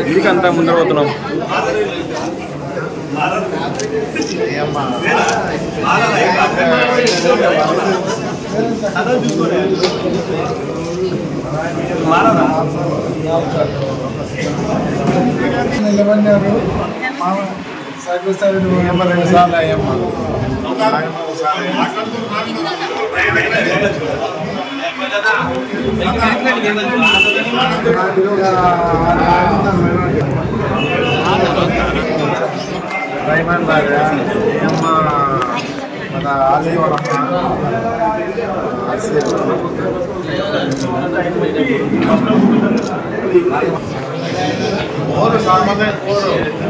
ఇదికంతా ముందర పోతున్నాం. నిలబడినారు సర్వీసారి రెండు సార్లు అయ్యమ్మ రైమన్ రాజా అమ్మ మన ఆలీ వాళ్ళమ్మ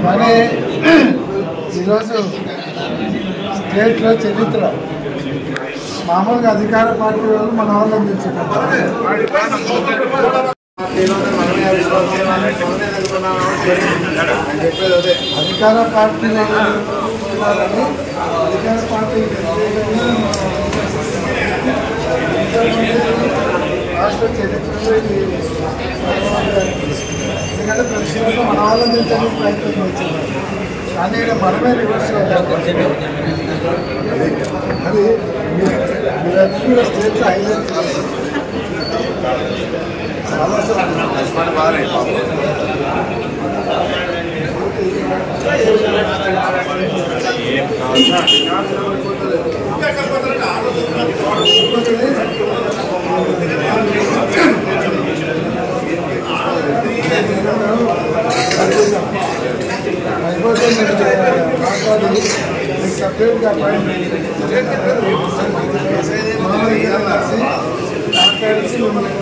మరి ఈరోజు స్టేట్లో చరిత్ర మామూలుగా అధికార పార్టీ వాళ్ళు మన వాళ్ళని అధికార పార్టీ అధికార పార్టీ రాష్ట్ర చరిత్రలో ఎందుకంటే ప్రతి మన వాళ్ళని నిలిచే ప్రయత్నం వచ్చింది కానీ ఇక్కడ మనమే రివర్స్ అది మీరన్నీ కూడా స్టేట్లో హైలైట్ అయిపోతే మాట్లాడి సపరేట్గా మాట్లాడిసి మిమ్మల్ని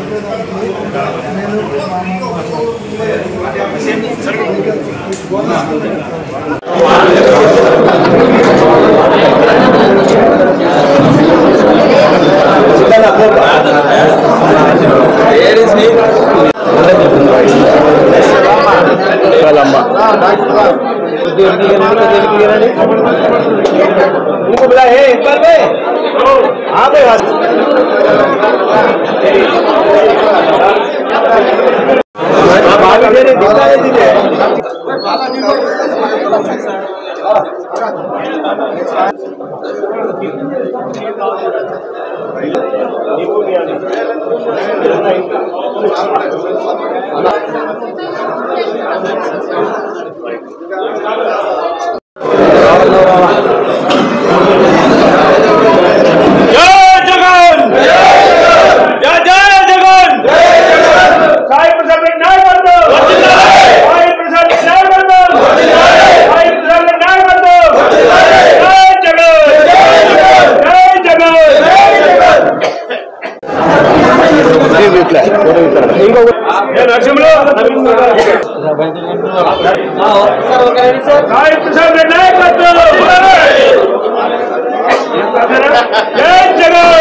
जय जगन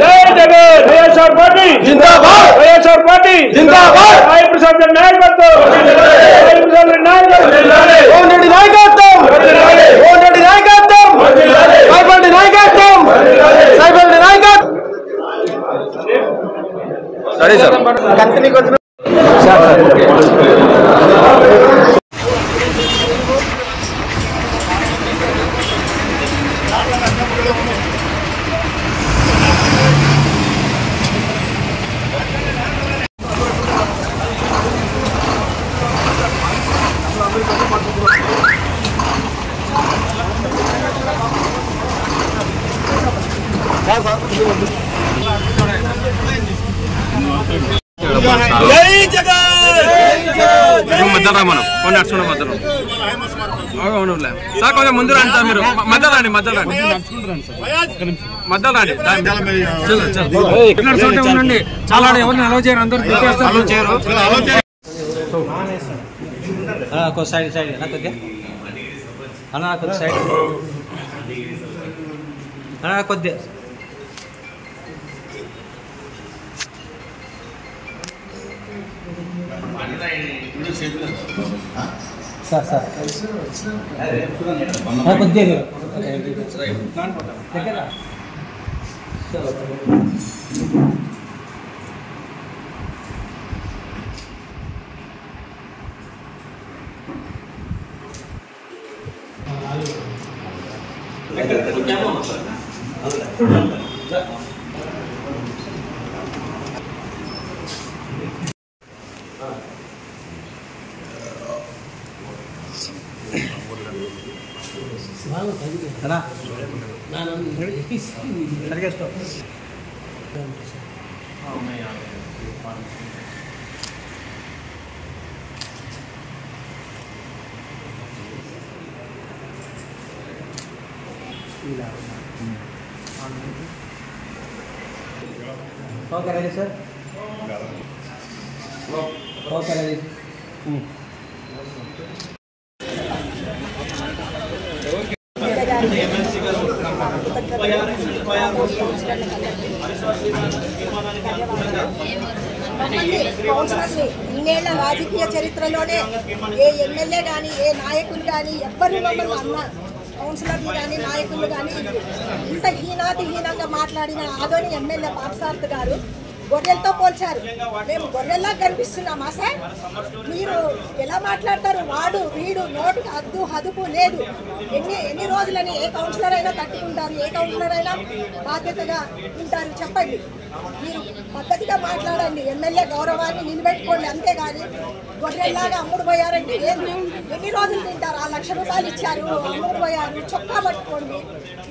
जय जगन వైఎస్ఆర్ పార్టీ జిందాబాద్ వైఎస్ఆర్ పార్టీ జిందాబాద్ సాయి ప్రసాద్ గారి నాయకత్వం సాయి ప్రసాద్ గారి నాయకత్వం ఓనడి నాయకత్వం ఓనడి నాయకత్వం సాయిబండి నాయకత్వం సాయిబండి నాయకత్వం సరే సార్ కంపెనీ కొంచెం సార్ जय जगन मध्य मन को मध्य सार मुझे मध्य रानी मध्य रानी मध्य रानी चाला अलो सैड सैड अना सैड अना को సార్ సార్ కొద్దిగా सर ఇన్నేళ్ల రాజకీయ చరిత్రలోనే ఏ ఎమ్మెల్యే కానీ ఏ నాయకులు కానీ ఎవ్వరు మమ్మల్ని అన్న కౌన్సిలర్లు కానీ నాయకులు కానీ ఇంత హీనంగా మాట్లాడిన ఆదోని ఎమ్మెల్యే పార్సార్థ్ గారు గొర్రెలతో పోల్చారు. మేము గొర్రెల్లా కనిపిస్తున్నామా సార్? మీరు ఎలా మాట్లాడతారు? వాడు వీడు నోటికి అద్దు హదుపు లేదు. ఎన్ని రోజులని ఏ కౌన్సిలర్ అయినా తట్టుకుంటారు? ఏ కౌన్సిలర్ అయినా బాధ్యతగా ఉంటారు? చెప్పండి. మీరు పద్ధతిగా మాట్లాడండి. ఎమ్మెల్యే గౌరవాన్ని నిలబెట్టుకోండి. అంతేగాని గొర్రెల్లాగా అమ్ముడు పోయారంటే ఎన్ని రోజులు తింటారు? 1 లక్ష రూపాయలు ఇచ్చారు, అమ్ముడు పోయారు, చొక్కా పట్టుకోండి.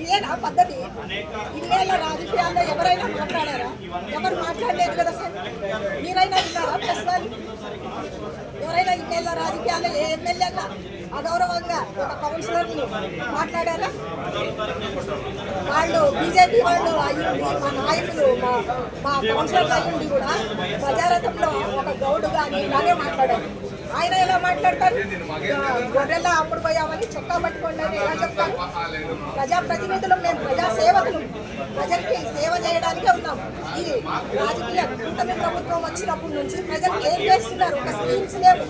ఇదేనా పద్ధతి? ఇన్నేళ్ల రాజకీయాల్లో ఎవరైనా మాట్లాడారా? ఎవరు మాట్లాడలేదు కదా సార్. మీరైనా విన్నారా? ప్రెస్ వాళ్ళు ఎవరైనా ఇన్నేళ్ల రాజకీయాల్లో ఏ ఎమ్మెల్యేగా అగౌరవంగా ఒక కౌన్సిలర్ని మాట్లాడారా? వాళ్ళు బీజేపీ వాళ్ళు అయ్యుండి, మా నాయకులు మా కౌన్సిలర్లు అయ్యుండి కూడా ప్రజారథంలో ఒక గౌడు కానీ ఇలాగే మాట్లాడారు. ఆయన ఎలా మాట్లాడతారు? గొర్రెల్లా అప్పుడు పోయామని చొక్కా పట్టుకోండి అని ఎలా చెప్తారు? ప్రజాప్రతినిధులు, మేము ప్రజాసేవకులు, ప్రజలకి సేవ చేయడానికే ఉన్నాం. ఈ రాజకీయ కూటమి ప్రభుత్వం వచ్చినప్పటి నుంచి ప్రజలకు ఏం చేస్తున్నారు? ఒక స్కీమ్స్ లేవు.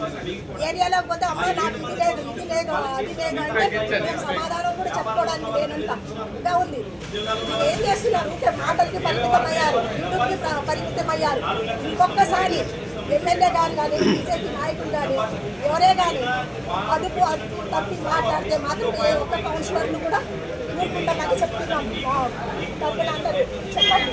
ఏరియాలోకి పోతే అమ్మ నాకు ఇది లేదు, ఇది లేదు, అది లేదు అంటే మేము సమాధానం కూడా చెప్పుకోవడానికి లేనంత ఇంకా ఉంది. ఇది ఏం చేస్తున్నారు? ఇంకే మాటలకి పరిమితమయ్యారు, యూట్యూబ్కి పరిమితమయ్యారు. ఇంకొకసారి ఎమ్మెల్యే గారు కానీ బీజేపీ నాయకులు కానీ ఎవరే కానీ అదుపు తప్పి మాట్లాడితే మాత్రం ఏ ఒక్క కౌన్సిలర్ను కూడా ఊరుకుంటామని చెప్తున్నాం. తప్పులు అందరూ చెప్పండి.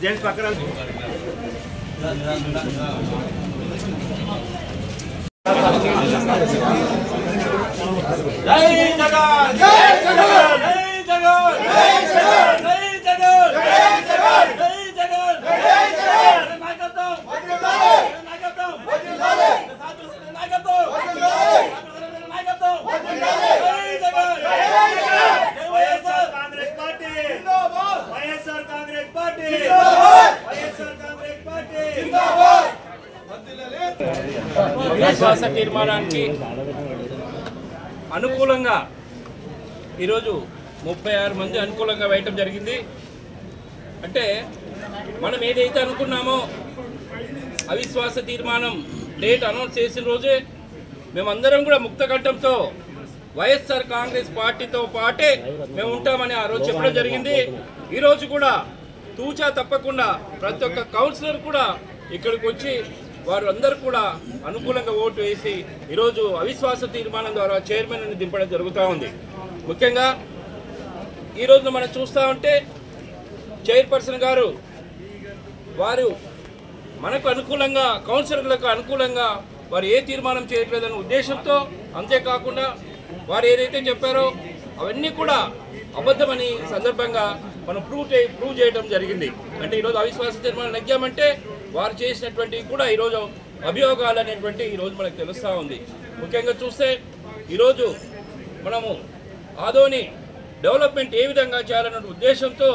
जेंट्स पकड़ అవిశ్వాస తీర్మానానికి అనుకూలంగా ఈరోజు 36 మంది అనుకూలంగా వేయటం జరిగింది. అంటే మనం ఏదైతే అనుకున్నామో అవిశ్వాస తీర్మానం డేట్ అనౌన్స్ చేసిన రోజే మేమందరం కూడా ముక్తకంఠంతో వైఎస్ఆర్ కాంగ్రెస్ పార్టీతో పాటే మేము ఉంటామని ఆ రోజు చెప్పడం జరిగింది. ఈరోజు కూడా తూచా తప్పకుండా ప్రతి ఒక్క కౌన్సిలర్ కూడా ఇక్కడికి వచ్చి వారు అందరూ కూడా అనుకూలంగా ఓటు వేసి ఈరోజు అవిశ్వాస తీర్మానం ద్వారా చైర్మన్ని దింపడం జరుగుతూ ఉంది. ముఖ్యంగా ఈరోజు మనం చూస్తూ ఉంటే చైర్పర్సన్ గారు వారు మనకు అనుకూలంగా కౌన్సిలర్లకు అనుకూలంగా వారు ఏ తీర్మానం చేయట్లేదనే ఉద్దేశంతో, అంతేకాకుండా వారు ఏదైతే చెప్పారో అవన్నీ కూడా అబద్ధమని సందర్భంగా మనం ప్రూవ్ చేయడం జరిగింది. అంటే ఈరోజు అవిశ్వాస తీర్మానం నెగ్గామంటే వారు చేసినటువంటివి కూడా ఈరోజు అభియోగాలు అనేటువంటి ఈరోజు మనకు తెలుస్తూ ఉంది. ముఖ్యంగా చూస్తే ఈరోజు మనము ఆదోని డెవలప్మెంట్ ఏ విధంగా చేయాలన్న ఉద్దేశంతో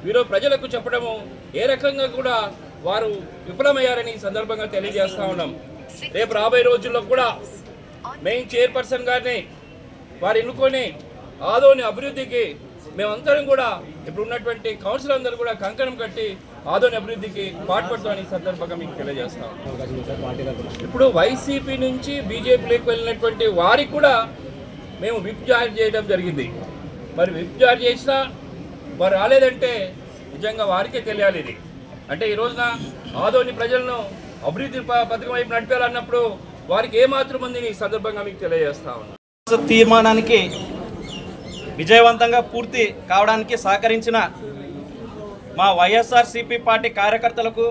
ఈరోజు ప్రజలకు చెప్పడము ఏ రకంగా కూడా వారు విఫలమయ్యారని ఈ సందర్భంగా తెలియజేస్తూ ఉన్నాం. రేపు రాబోయే రోజుల్లో కూడా మెయిన్ చైర్పర్సన్ గారిని వారు ఎన్నుకొని ఆదోని అభివృద్ధికి మేమందరం కూడా ఇప్పుడు ఉన్నటువంటి కౌన్సిల్ అందరూ కూడా కంకణం కట్టి ఆదోని అభివృద్ధికి పాటుపడతామని ఈ సందర్భంగా మీకు తెలియజేస్తాం. ఇప్పుడు వైసీపీ నుంచి బీజేపీలోకి వెళ్ళినటువంటి వారికి కూడా మేము విప్ జారీ చేయడం జరిగింది. మరి విప్ జారీ చేసినా వారు రాలేదంటే నిజంగా వారికే తెలియాలి. ఇది అంటే ఈ రోజున ఆదోని ప్రజలను అభివృద్ధి పథకం వైపు నడిపేయాలన్నప్పుడు వారికి ఏమాత్రం ఉందని ఈ సందర్భంగా మీకు తెలియజేస్తా ఉన్నాం. తీర్మానానికి విజయవంతంగా పూర్తి కావడానికి సహకరించిన మా వైఎస్ఆర్సీపీ పార్టీ కార్యకర్తలకు,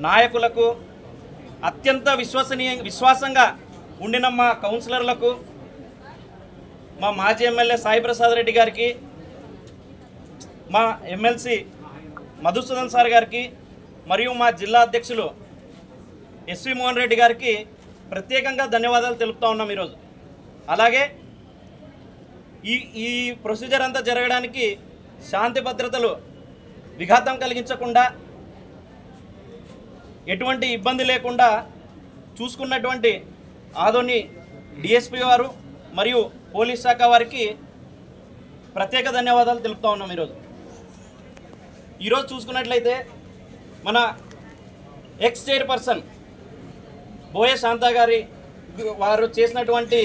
నాయకులకు, అత్యంత విశ్వాసంగా ఉండిన మా కౌన్సిలర్లకు, మా మాజీ ఎమ్మెల్యే సాయి ప్రసాద్ రెడ్డి గారికి, మా ఎమ్మెల్సీ మధుసూదన్ సార్ గారికి, మరియు మా జిల్లా అధ్యక్షులు ఎస్వి మోహన్ రెడ్డి గారికి ప్రత్యేకంగా ధన్యవాదాలు తెలుపుతా ఉన్నాం ఈరోజు. అలాగే ఈ ప్రొసీజర్ అంతా జరగడానికి శాంతి భద్రతలు విఘాతం కలిగించకుండా, ఎటువంటి ఇబ్బంది లేకుండా చూసుకున్నటువంటి ఆదోని డిఎస్పీ వారు మరియు పోలీస్ శాఖ వారికి ప్రత్యేక ధన్యవాదాలు తెలుపుతా ఉన్నాం. ఈరోజు చూసుకున్నట్లయితే మన ఎక్స్ చైర్పర్సన్ బోయ శాంతా గారి వారు చేసినటువంటి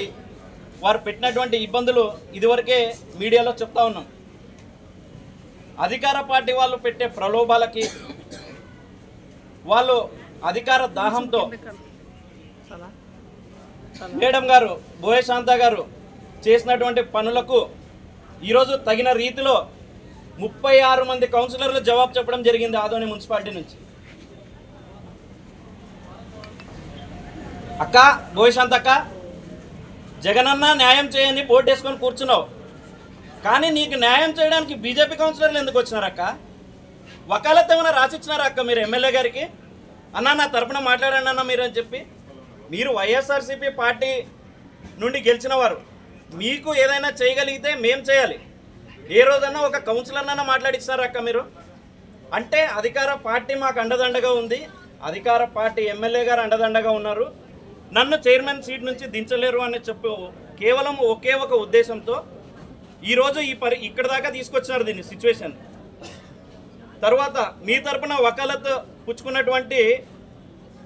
వారు పెట్టినటువంటి ఇబ్బందులు ఇదివరకే మీడియాలో చెప్తా ఉన్నాం. అధికార పార్టీ వాళ్ళు పెట్టే ప్రలోభాలకి, వాళ్ళు అధికార దాహంతో మేడం గారు బోయ శాంతా గారు చేసినటువంటి పనులకు ఈరోజు తగిన రీతిలో 36 మంది కౌన్సిలర్లు జవాబు చెప్పడం జరిగింది ఆదోని మున్సిపాలిటీ నుంచి. అక్క బోయ శాంతక్క, జగనన్న న్యాయం చేయని బోర్డు వేసుకొని కూర్చున్నావు, కానీ నీకు న్యాయం చేయడానికి బీజేపీ కౌన్సిలర్లు ఎందుకు వచ్చినారక్క? వకాలత్ ఏమైనా రాసిచ్చినారా అక్క మీరు ఎమ్మెల్యే గారికి? అన్న నా తరపున మాట్లాడండి అన్న మీరు అని చెప్పి. మీరు వైఎస్ఆర్సీపీ పార్టీ నుండి గెలిచిన వారు, మీకు ఏదైనా చేయగలిగితే మేం చేయాలి. ఏ రోజన్నా ఒక కౌన్సిలర్నన్నా మాట్లాడిచ్చినారా అక్క మీరు? అంటే అధికార పార్టీ మాకు అండదండగా ఉంది, అధికార పార్టీ ఎమ్మెల్యే గారు అండదండగా ఉన్నారు, నన్ను చైర్మన్ సీట్ నుంచి దించలేరు అని చెప్పు కేవలం ఒకే ఒక ఉద్దేశంతో ఈరోజు ఇక్కడ దాకా తీసుకొచ్చినారు దీన్ని సిచ్యువేషన్. తర్వాత మీ తరపున వకాలత్ పుచ్చుకున్నటువంటి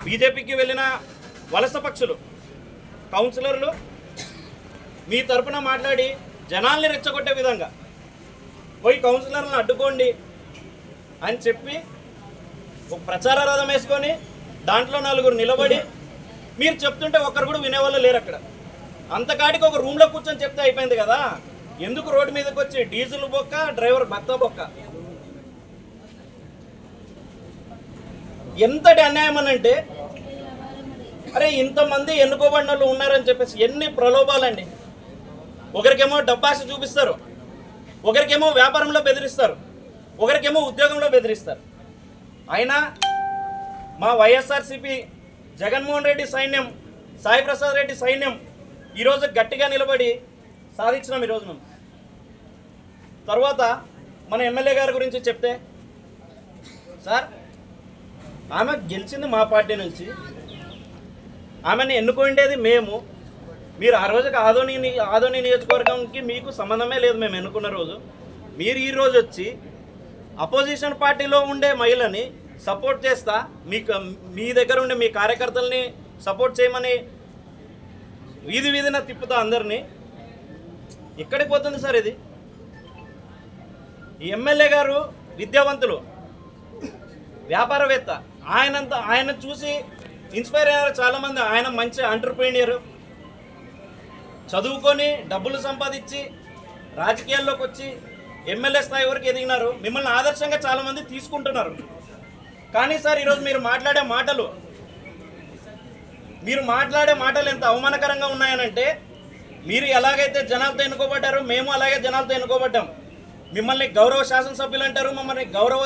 బీజేపీకి వెళ్ళిన వలస పక్షులు కౌన్సిలర్లు మీ తరపున మాట్లాడి జనాల్ని రెచ్చగొట్టే విధంగా పోయి కౌన్సిలర్లను అడ్డుకోండి అని చెప్పి ఒక ప్రచార రథం వేసుకొని దాంట్లో 4 నిలబడి మీరు చెప్తుంటే ఒక్కరు కూడా వినేవాళ్ళు లేరు అక్కడ. అంతకాడికి ఒక రూమ్లో కూర్చొని చెప్తే అయిపోయింది కదా, ఎందుకు రోడ్డు మీదకి వచ్చి డీజిల్ బొక్క, డ్రైవర్ భర్త బొక్క? ఎంతటి అన్యాయం అని అంటే, అరే ఇంతమంది ఎన్నుకోబడిన వాళ్ళు ఉన్నారని చెప్పేసి ఎన్ని ప్రలోభాలండి. ఒకరికేమో డబ్బాశ చూపిస్తారు, ఒకరికేమో వ్యాపారంలో బెదిరిస్తారు, ఒకరికేమో ఉద్యోగంలో బెదిరిస్తారు. అయినా మా వైఎస్ఆర్సీపీ జగన్మోహన్ రెడ్డి సైన్యం, సాయి ప్రసాద్ రెడ్డి సైన్యం ఈరోజు గట్టిగా నిలబడి సాధించినాం ఈరోజు మేము. తర్వాత మన ఎమ్మెల్యే గారి గురించి చెప్తే, సార్ ఆమె గెలిచింది మా పార్టీ నుంచి, ఆమెను ఎన్నుకుండేది మేము. మీరు ఆ రోజుకి ఆదోని నియోజకవర్గంకి మీకు సంబంధమే లేదు మేము ఎన్నుకున్న రోజు. మీరు ఈరోజు వచ్చి అపోజిషన్ పార్టీలో ఉండే మహిళని సపోర్ట్ చేస్తా, మీ దగ్గర ఉండే మీ కార్యకర్తల్ని సపోర్ట్ చేయమని వీధిన తిప్పుతా అందరినీ. ఎక్కడికి పోతుంది సార్ ఇది? ఈ ఎమ్మెల్యే గారు విద్యావంతులు, వ్యాపారవేత్త. ఆయన చూసి ఇన్స్పైర్ అయ్యారు చాలామంది. ఆయన మంచి ఎంటర్‌ప్రెన్యూర్, చదువుకొని డబ్బులు సంపాదించి రాజకీయాల్లోకి వచ్చి ఎమ్మెల్యే స్థాయి వరకు ఎదిగినారు. మిమ్మల్ని ఆదర్శంగా చాలామంది తీసుకుంటున్నారు. కానీ సార్ ఈరోజు మీరు మాట్లాడే మాటలు ఎంత అవమానకరంగా ఉన్నాయనంటే, మీరు ఎలాగైతే జనాలతో ఎన్నుకోబడ్డారో మేము అలాగే జనాలతో ఎన్నుకోబడ్డాం. మిమ్మల్ని గౌరవ శాసనసభ్యులు అంటారు, మమ్మల్ని గౌరవ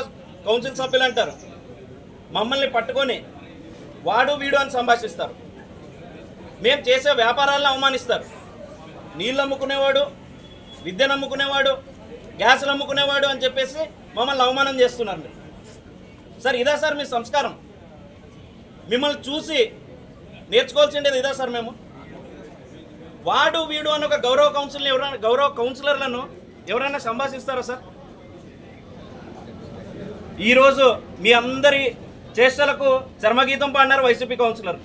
కౌన్సిల్ సభ్యులు అంటారు. మమ్మల్ని పట్టుకొని వాడు వీడు అని సంభాషిస్తారు. మేము చేసే వ్యాపారాలను అవమానిస్తారు. నీళ్ళు అమ్ముకునేవాడు, విద్యను అమ్ముకునేవాడు, గ్యాసులు అమ్ముకునేవాడు అని చెప్పేసి మమ్మల్ని అవమానం చేస్తున్నారు. సార్ ఇదా సార్ మీ సంస్కారం? మిమ్మల్ని చూసి నేర్చుకోవాల్సిండేది ఇదా సార్? మేము వాడు వీడు అని ఒక గౌరవ కౌన్సిలర్లను ఎవరైనా సంభాషిస్తారా సార్? ఈరోజు మీ అందరి చేష్టలకు చర్మగీతం పాడినారు వైసీపీ కౌన్సిలర్.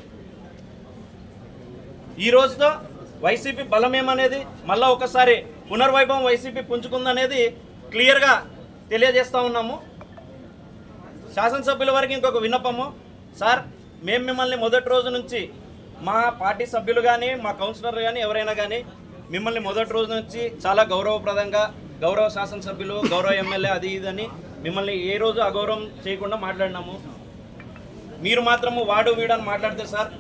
ఈ రోజుతో వైసీపీ బలమేమనేది మళ్ళీ ఒకసారి పునర్వైభవం వైసీపీ పుంజుకుందనేది క్లియర్గా తెలియజేస్తూ ఉన్నాము. శాసనసభ్యుల వరకు ఇంకొక విన్నపము సార్, మేము మిమ్మల్ని మొదటి రోజు నుంచి మా పార్టీ సభ్యులు కానీ మా కౌన్సిలర్లు కానీ ఎవరైనా కానీ మిమ్మల్ని మొదటి రోజు నుంచి చాలా గౌరవప్రదంగా, గౌరవ శాసనసభ్యులు, గౌరవ ఎమ్మెల్యే అది ఇదని మిమ్మల్ని ఏ రోజు అగౌరవం చేయకుండా మాట్లాడినాము. మీరు మాత్రము వాడు వీడు అని మాట్లాడితే సార్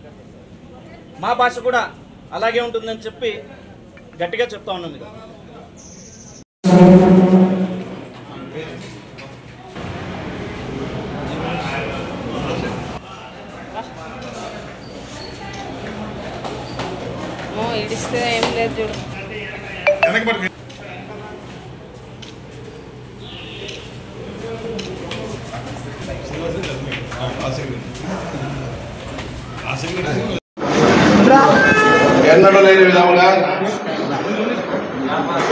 మా భాష కూడా అలాగే ఉంటుందని చెప్పి గట్టిగా చెప్తా ఉన్నాం. మీరు ఇడిస్తే ఏం లేదు చూడు. ఎన్నడూ లేని విధంగా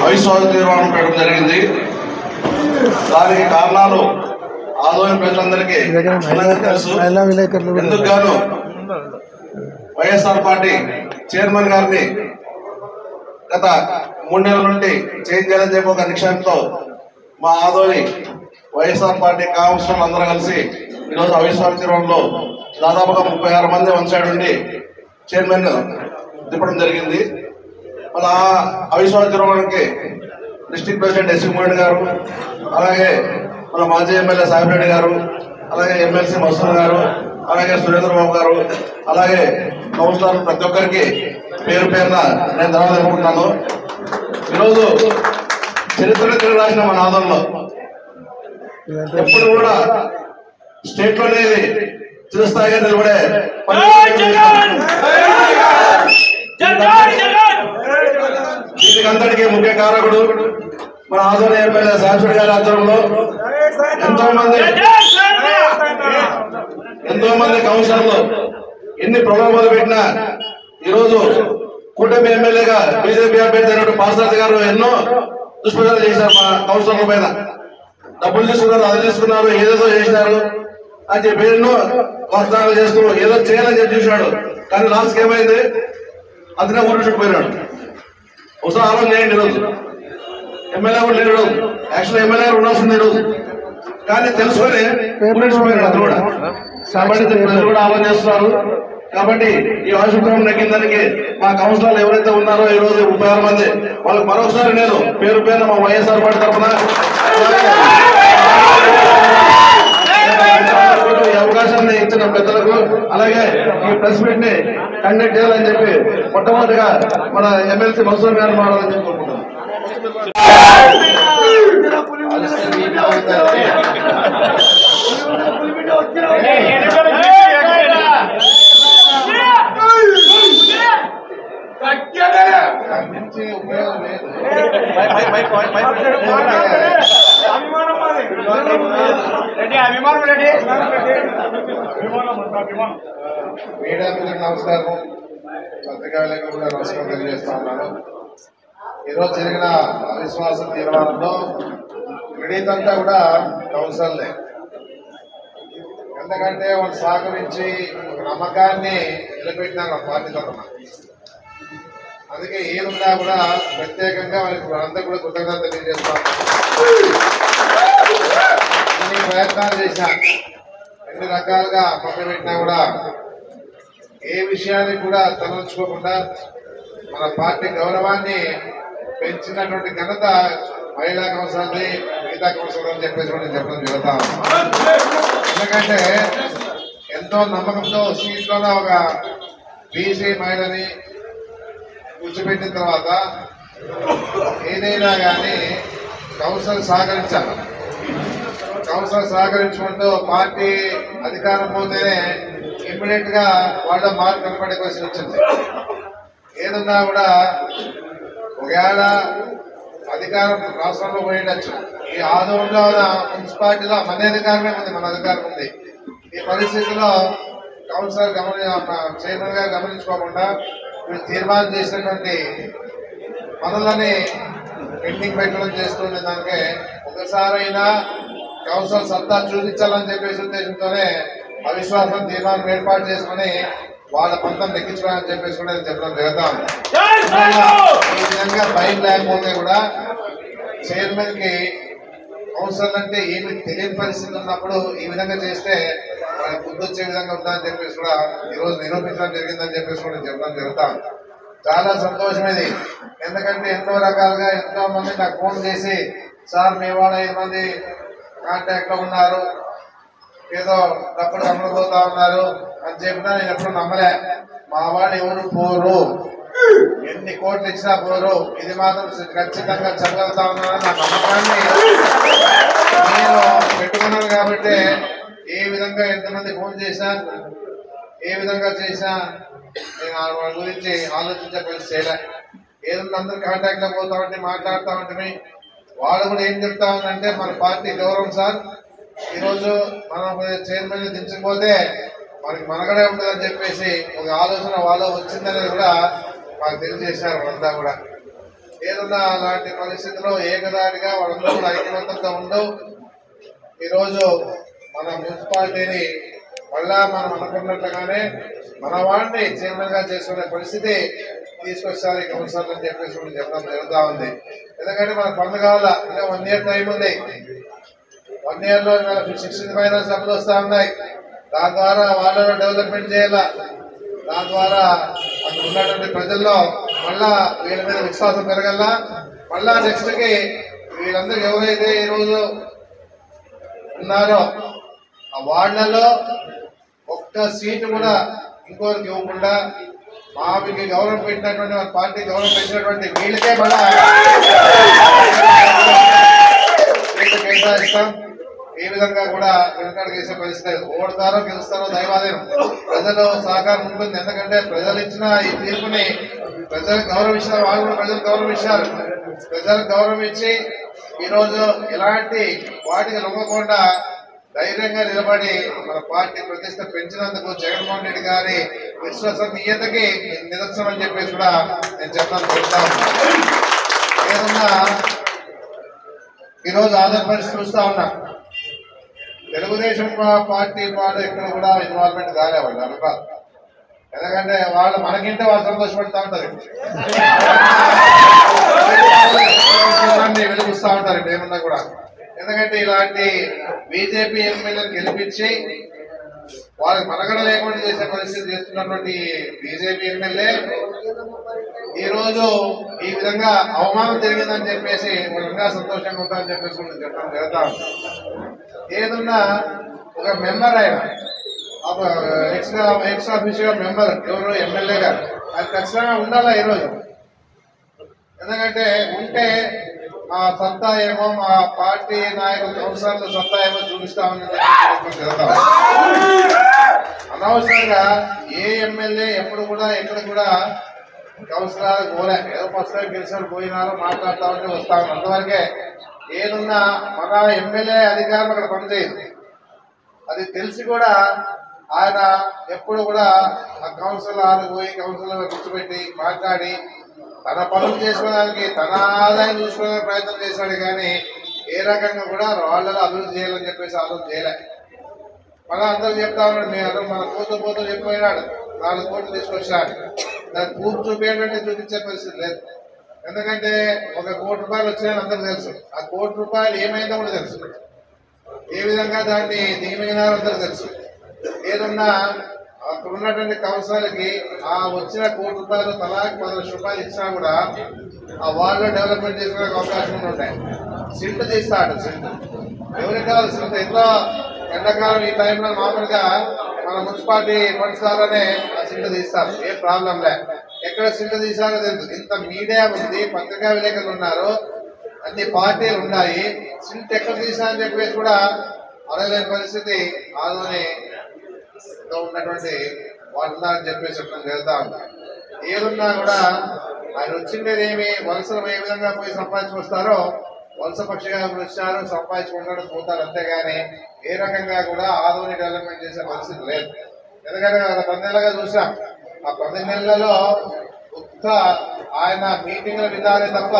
అవిశ్వాస తీర్మానం పెట్టడం జరిగింది. దానికి కారణాలు ఆదోని ప్రజలందరికీ తెలుసు. ఎందుకు గాను వైఎస్ఆర్ పార్టీ చైర్మన్ గారిని గత 3 నెలల నుండి చేంజ్ చేయాలని చెప్పి ఒక నిక్షేపంతో మా ఆదోని వైఎస్ఆర్ పార్టీ కౌన్సిలర్లు అందరూ కలిసి ఈరోజు అవిశ్వాస తీర్మానంలో దాదాపుగా 36 మంది వన్ సైడ్ ఉండి చైర్మన్ తిప్పడం జరిగింది. మళ్ళీ ఆ అవిశ్వాస తీర్మానానికి డిస్ట్రిక్ట్ ప్రెసిడెంట్ ఎస్వి మోహన్ గారు, అలాగే మన మాజీ ఎమ్మెల్యే సాయిరెడ్డి గారు, అలాగే ఎమ్మెల్సీ మసూర్ గారు, అలాగే సురేంద్రబాబు గారు, అలాగే కౌన్సిలర్ ప్రతి ఒక్కరికి పేరు పేరున నేను ధన్యవాదాలు తెలుపుకుంటున్నాను. ఈరోజు చరిత్ర రాసిన మన ఆందోళనలో ఎప్పుడు కూడా స్టేట్ లోనే చిరస్థాయిగా నిలబడే దీనికంతటికి ముఖ్య కారకుడు మన ఆదోని ఎమ్మెల్యే సాయిరెడ్డి గారి ఆధ్వర్యంలో ఎంతో మంది కౌన్సిలర్లు ఎన్ని ప్రలోభాలు పెట్టినా ఈరోజు కూటమి ఎమ్మెల్యేగా బీజేపీ అభ్యర్థి అయినటువంటి పార్సారథి గారు ఎన్నో దుష్ప్రచారాలు చేశారు మా కౌన్సిలర్ల పైన. డబ్బులు తీసుకున్నారు, అది తీసుకున్నారు, ఏదేదో చేసినారు అని చెప్పి ఎన్నో వాగ్దానాలు చేస్తూ ఏదో చేయాలని చెప్పి చూసినాడు. కానీ లాస్ట్కి ఏమైంది? అతనే ఊరు చుట్టుపోయినాడు. ఒకసారి ఆలోచన చేయండి. ఈరోజు ఎమ్మెల్యే కూడా లేడు, యాక్చువల్ ఎమ్మెల్యే ఉండాల్సింది ఈరోజు, కానీ తెలుసుకొని ఊరేసిపోయినాడు అతను కూడా. కాబట్టి ప్రజలు కూడా ఆలోచన చేస్తున్నారు. కాబట్టి ఈ ఆశుభ్రం నెగ్గిందానికి మా కౌన్సిలర్లు ఎవరైతే ఉన్నారో ఈ రోజు 36 మంది వాళ్ళకి మరొకసారి నేను పేరు పేరున మా వైఎస్ఆర్ పార్టీ తరఫున ఈ అవకాశాన్ని ఇచ్చిన పెద్దలకు అలాగే ఈ ప్రెస్ మీట్ ని కండక్ట్ చేయాలని చెప్పి మొట్టమొదటిగా మన ఎమ్మెల్సీ మసూర్ గారిని మాట్లాడాలని చెప్పి కోరుకుంటున్నాం. ఉపయోగం లేదు. మీడియా మిత్రులకు నమస్కారం, పత్రికా విలేకరులకు కూడా నమస్కారం తెలియజేస్తా ఉన్నాను. ఈరోజు జరిగిన అవిశ్వాస తీర్మానంలో విడీతంతా కూడా కౌన్సిలర్లే. ఎందుకంటే వాళ్ళు సహకరించి నమ్మకాన్ని నిలబెట్టినారు పార్టీ తరఫున. అందుకే ఏమున్నా కూడా ప్రత్యేకంగా వాళ్ళంతా కూడా కృతజ్ఞత తెలియజేస్తాం. ఎన్ని ప్రయత్నాలు చేసినా, ఎన్ని రకాలుగా పెట్టినా కూడా ఏ విషయాన్ని కూడా తలచుకోకుండా మన పార్టీ గౌరవాన్ని పెంచినటువంటి ఘనత మహిళా కౌన్సిలర్ది, మిగతా కౌన్సిలర్ అని చెప్పేసి కూడా చెప్పడం జరుగుతాం. ఎందుకంటే ఎంతో నమ్మకంతో సీట్లోనే ఒక బీసీ మహిళని కూర్చోబెట్టిన తర్వాత ఏదైనా కానీ కౌన్సిలర్ సహకరించాలి. కౌన్సిలర్ సహకరించుకుంటూ పార్టీ అధికారం పోతేనే ఇమ్మీడియట్ గా వాళ్ళ మార్పు కనపడే పరిస్థితి వచ్చింది. ఏదన్నా కూడా ఒకవేళ అధికారం రాష్ట్రంలో పోయిండొచ్చు, ఈ ఆదోళనలో మున్సిపాలిటీలో మన అధికారమే ఉంది, మన అధికారం ఉంది. ఈ పరిస్థితిలో కౌన్సిలర్ చైర్మన్ గారు గమనించుకోకుండా వీళ్ళు తీర్మానం చేసినటువంటి పనులని పెండింగ్ పెట్టడం చేస్తుండే దానికి ఒకసారైనా కౌన్సిలర్ సత్తా చూపించాలని చెప్పేసి ఉద్దేశంతోనే అవిశ్వాసం తీర్మానం ఏర్పాటు చేసుకుని వాళ్ళ పంతం లెక్కించుకోవాలని చెప్పేసి కూడా చెప్పడం జరుగుతాం. ఈ విధంగా భయం లేకపోతే కూడా చైర్మన్ కి కౌన్సిలర్ అంటే ఏమి తెలియని పరిస్థితి ఉన్నప్పుడు ఈ విధంగా చేస్తే వాళ్ళకి బుద్ధి వచ్చే విధంగా ఉంటుందని చెప్పేసి కూడా ఈరోజు నిరూపించడం జరిగిందని చెప్పేసి కూడా చెప్పడం జరుగుతాం. చాలా సంతోషం ఇది. ఎందుకంటే ఎంతో రకాలుగా ఎంతో మంది నాకు ఫోన్ చేసి, సార్ మీ వాళ్ళ 5 మంది కాంటాక్ట్ లో ఉన్నారు, ఏదో డబ్బులు అమ్ముడుపోతా ఉన్నారు అని చెప్పినా నేను ఎప్పుడు నమ్మలే. మా వాళ్ళు ఎవరు పోరు, ఎన్ని కోట్లు ఇచ్చినా పోరు, ఇది మాత్రం ఖచ్చితంగా చదవతా ఉన్నారని నా నమ్మకాన్ని నేను పెట్టుకున్నాను. కాబట్టి ఏ విధంగా ఎంతమంది ఫోన్ చేసినా, ఏ విధంగా చేసినా నేను వాళ్ళ గురించి ఆలోచించే పరిస్థితి చేయలే. ఏదన్నా అందరూ కాంటాక్ట్ లో పోతా ఉంటే మాట్లాడుతూ ఉంటే వాళ్ళు కూడా ఏం చెప్తా ఉందంటే మన పార్టీ గౌరవం సార్, ఈరోజు మనం చైర్మన్ దించకపోతే మనకి మనగడే ఉంటుందని చెప్పేసి ఒక ఆలోచన వాళ్ళు వచ్చిందనేది కూడా మాకు తెలియజేశారు. వాళ్ళంతా కూడా ఏదన్నా అలాంటి పరిస్థితిలో ఏకదాటిగా వాళ్ళందరూ కూడా ఐక్యమత్యంతో ఉంటూ ఈరోజు మన మున్సిపాలిటీని మళ్ళా మనం అనుకున్నట్లుగానే మన వాడిని చైర్మన్ గా చేసుకునే పరిస్థితి తీసుకొచ్చారు ఈ కౌన్సిలర్ అని చెప్పేసి చెప్పడం జరుగుతూ ఉంది. ఎందుకంటే మన పండుగ అంటే 1 year టైం ఉంది. 1 year లో 65 సభలు వస్తూ ఉన్నాయి. దాని ద్వారా వాళ్ళలో డెవలప్మెంట్ చేయాలా, దాని ద్వారా అక్కడ ఉన్నటువంటి ప్రజల్లో మళ్ళా వీళ్ళ మీద విశ్వాసం పెరగల్లా. మళ్ళా నెక్స్ట్ కి వీళ్ళందరూ ఎవరైతే ఈ రోజు ఉన్నారో ఆ వార్డులలో ఒక్క సీటు కూడా ఇంకోరికి ఇవ్వకుండా మాకు గౌరవం పెట్టినటువంటి మన పార్టీ గౌరవం పెట్టినటువంటి వీళ్ళకే మళ్ళా కేటాయిస్తాం. ఈ విధంగా కూడా వెనుకడు చేసే పరిస్థితి. ఓడతారో గెలుస్తారో దైవాధీనం, ప్రజలు సహకారం ఉంటుంది. ఎందుకంటే ప్రజలు ఇచ్చిన ఈ తీర్పుని ప్రజలకు గౌరవించారు, వాళ్ళు కూడా ప్రజలకు గౌరవించారు. ప్రజలకు గౌరవం ఇచ్చి ఈరోజు ఎలాంటి వాటికి లొంగకుండా ధైర్యంగా నిలబడి మన పార్టీ ప్రతిష్ట పెంచినందుకు జగన్మోహన్ రెడ్డి గారి విశ్వసనీయతకి నిదర్శనం అని చెప్పేసి కూడా నేను చెప్పడానికి చెప్తాను. ఏదన్నా ఈరోజు ఆంధ్రప్రదేశ్ చూస్తా ఉన్నా, తెలుగుదేశం పార్టీ వాళ్ళు ఎక్కడ కూడా ఇన్వాల్వ్మెంట్ కాలేవాళ్ళు అనుకోవాలి. ఎందుకంటే వాళ్ళు మనకింటే వాళ్ళు సంతోషపడుతూ ఉంటారు, వెలిగిస్తూ ఉంటారు ఏమన్నా కూడా. ఎందుకంటే ఇలాంటి బీజేపీ ఎమ్మెల్యేలు గెలిపించి వాళ్ళకి మనగడ లేకుండా చేసే పరిస్థితి చేస్తున్నటువంటి బీజేపీ ఎమ్మెల్యే ఈ రోజు ఈ విధంగా అవమానం జరిగిందని చెప్పేసి వాళ్ళు ఇంకా సంతోషంగా ఉంటారని చెప్పేసి చెప్పడం జరుగుతాం. ఏదన్నా ఒక మెంబర్ ఆయన ఎక్స్ ఆఫీషియల్ మెంబర్ ఎవరు ఎమ్మెల్యే గారు అది ఖచ్చితంగా ఉండాలా ఈరోజు. ఎందుకంటే ఉంటే మా సత్తా ఏమో మా పార్టీ నాయకుల కౌన్సిలర్ల సత్తా ఏమో చూపిస్తామని అనవసరంగా ఏ ఎమ్మెల్యే ఎప్పుడు కూడా ఎక్కడ కూడా కౌన్సిలర్ పోలే. ఏదో ఫస్ట్ టైం గెలిచారు పోయినారు మాట్లాడతామంటే వస్తామని అంతవరకే. ఏదున్నా మన ఎమ్మెల్యే అధికారులు అక్కడ పనిచేయదు. అది తెలిసి కూడా ఆయన ఎప్పుడు కూడా ఆ కౌన్సిలర్ పోయి కౌన్సిలర్ కూర్చోబెట్టి మాట్లాడి తన పనులు చేసుకోవడానికి తన ఆదాయం చూసుకోవడానికి ప్రయత్నం చేశాడు. కానీ ఏ రకంగా కూడా వాళ్ళలో అభివృద్ధి చేయాలని చెప్పేసి ఆలోచన చేయలే. మన అందరూ చెప్తా ఉన్నాడు, మీరు మన పోతూ చెప్పిపోయినాడు 4 కోట్లు తీసుకొచ్చాడు. దాన్ని పూర్తి చూపించాలంటే చూపించే పరిస్థితి లేదు. ఎందుకంటే ఒక ₹1 కోటి వచ్చినాయని అందరూ తెలుసు. ఆ ₹1 కోటి ఏమైందో కూడా తెలుసు. ఏ విధంగా దాన్ని దిగమిగినారో అందరూ తెలుసు. ఏదన్నా అక్కడ ఉన్నటువంటి కౌన్సిలర్కి ఆ వచ్చిన ₹1 కోటి తలాకి ₹10 లక్షలు ఇచ్చినా కూడా ఆ వార్డులో డెవలప్మెంట్ చేసుకోవడానికి అవకాశం ఉంటాయి. సిల్ట్ తీస్తాడు. సిల్ట్ ఎవరికి కావాలి? సిల్ట్ ఎంతో ఎండాకాలం ఈ టైంలో మామూలుగా మన మున్సిపాలిటీ ఫండ్స్ ద్వారానే ఆ సిల్ట్ తీస్తారు. ఏ ప్రాబ్లం లే. ఎక్కడ సిల్ట్ తీసారో తెలుసు. ఇంత మీడియా ఉంది, పత్రికా విలేకరులు ఉన్నారు, అన్ని పార్టీలు ఉన్నాయి. సిల్ట్ ఎక్కడ తీసారని చెప్పేసి కూడా అడగలేని పరిస్థితి ఆదోని ఉన్నటువంటి వాళ్ళు ఉన్నారని చెప్పేసి చెప్పడం జరుగుతా ఉంది. ఏదున్నా కూడా ఆయన వచ్చిండేది ఏమి వలసలు ఏ విధంగా పోయి సంపాదించుకొస్తారో వలస పక్షిగా వచ్చినారు, సంపాదించుకుంటారు, పోతారు. అంతేగాని ఏ రకంగా కూడా ఆదోని డెవలప్మెంట్ చేసే పరిస్థితి లేదు. ఎందుకంటే గత 10 నెలలుగా చూసాం. ఆ 10 నెలలలో ఆయన మీటింగ్ల విధానే తప్ప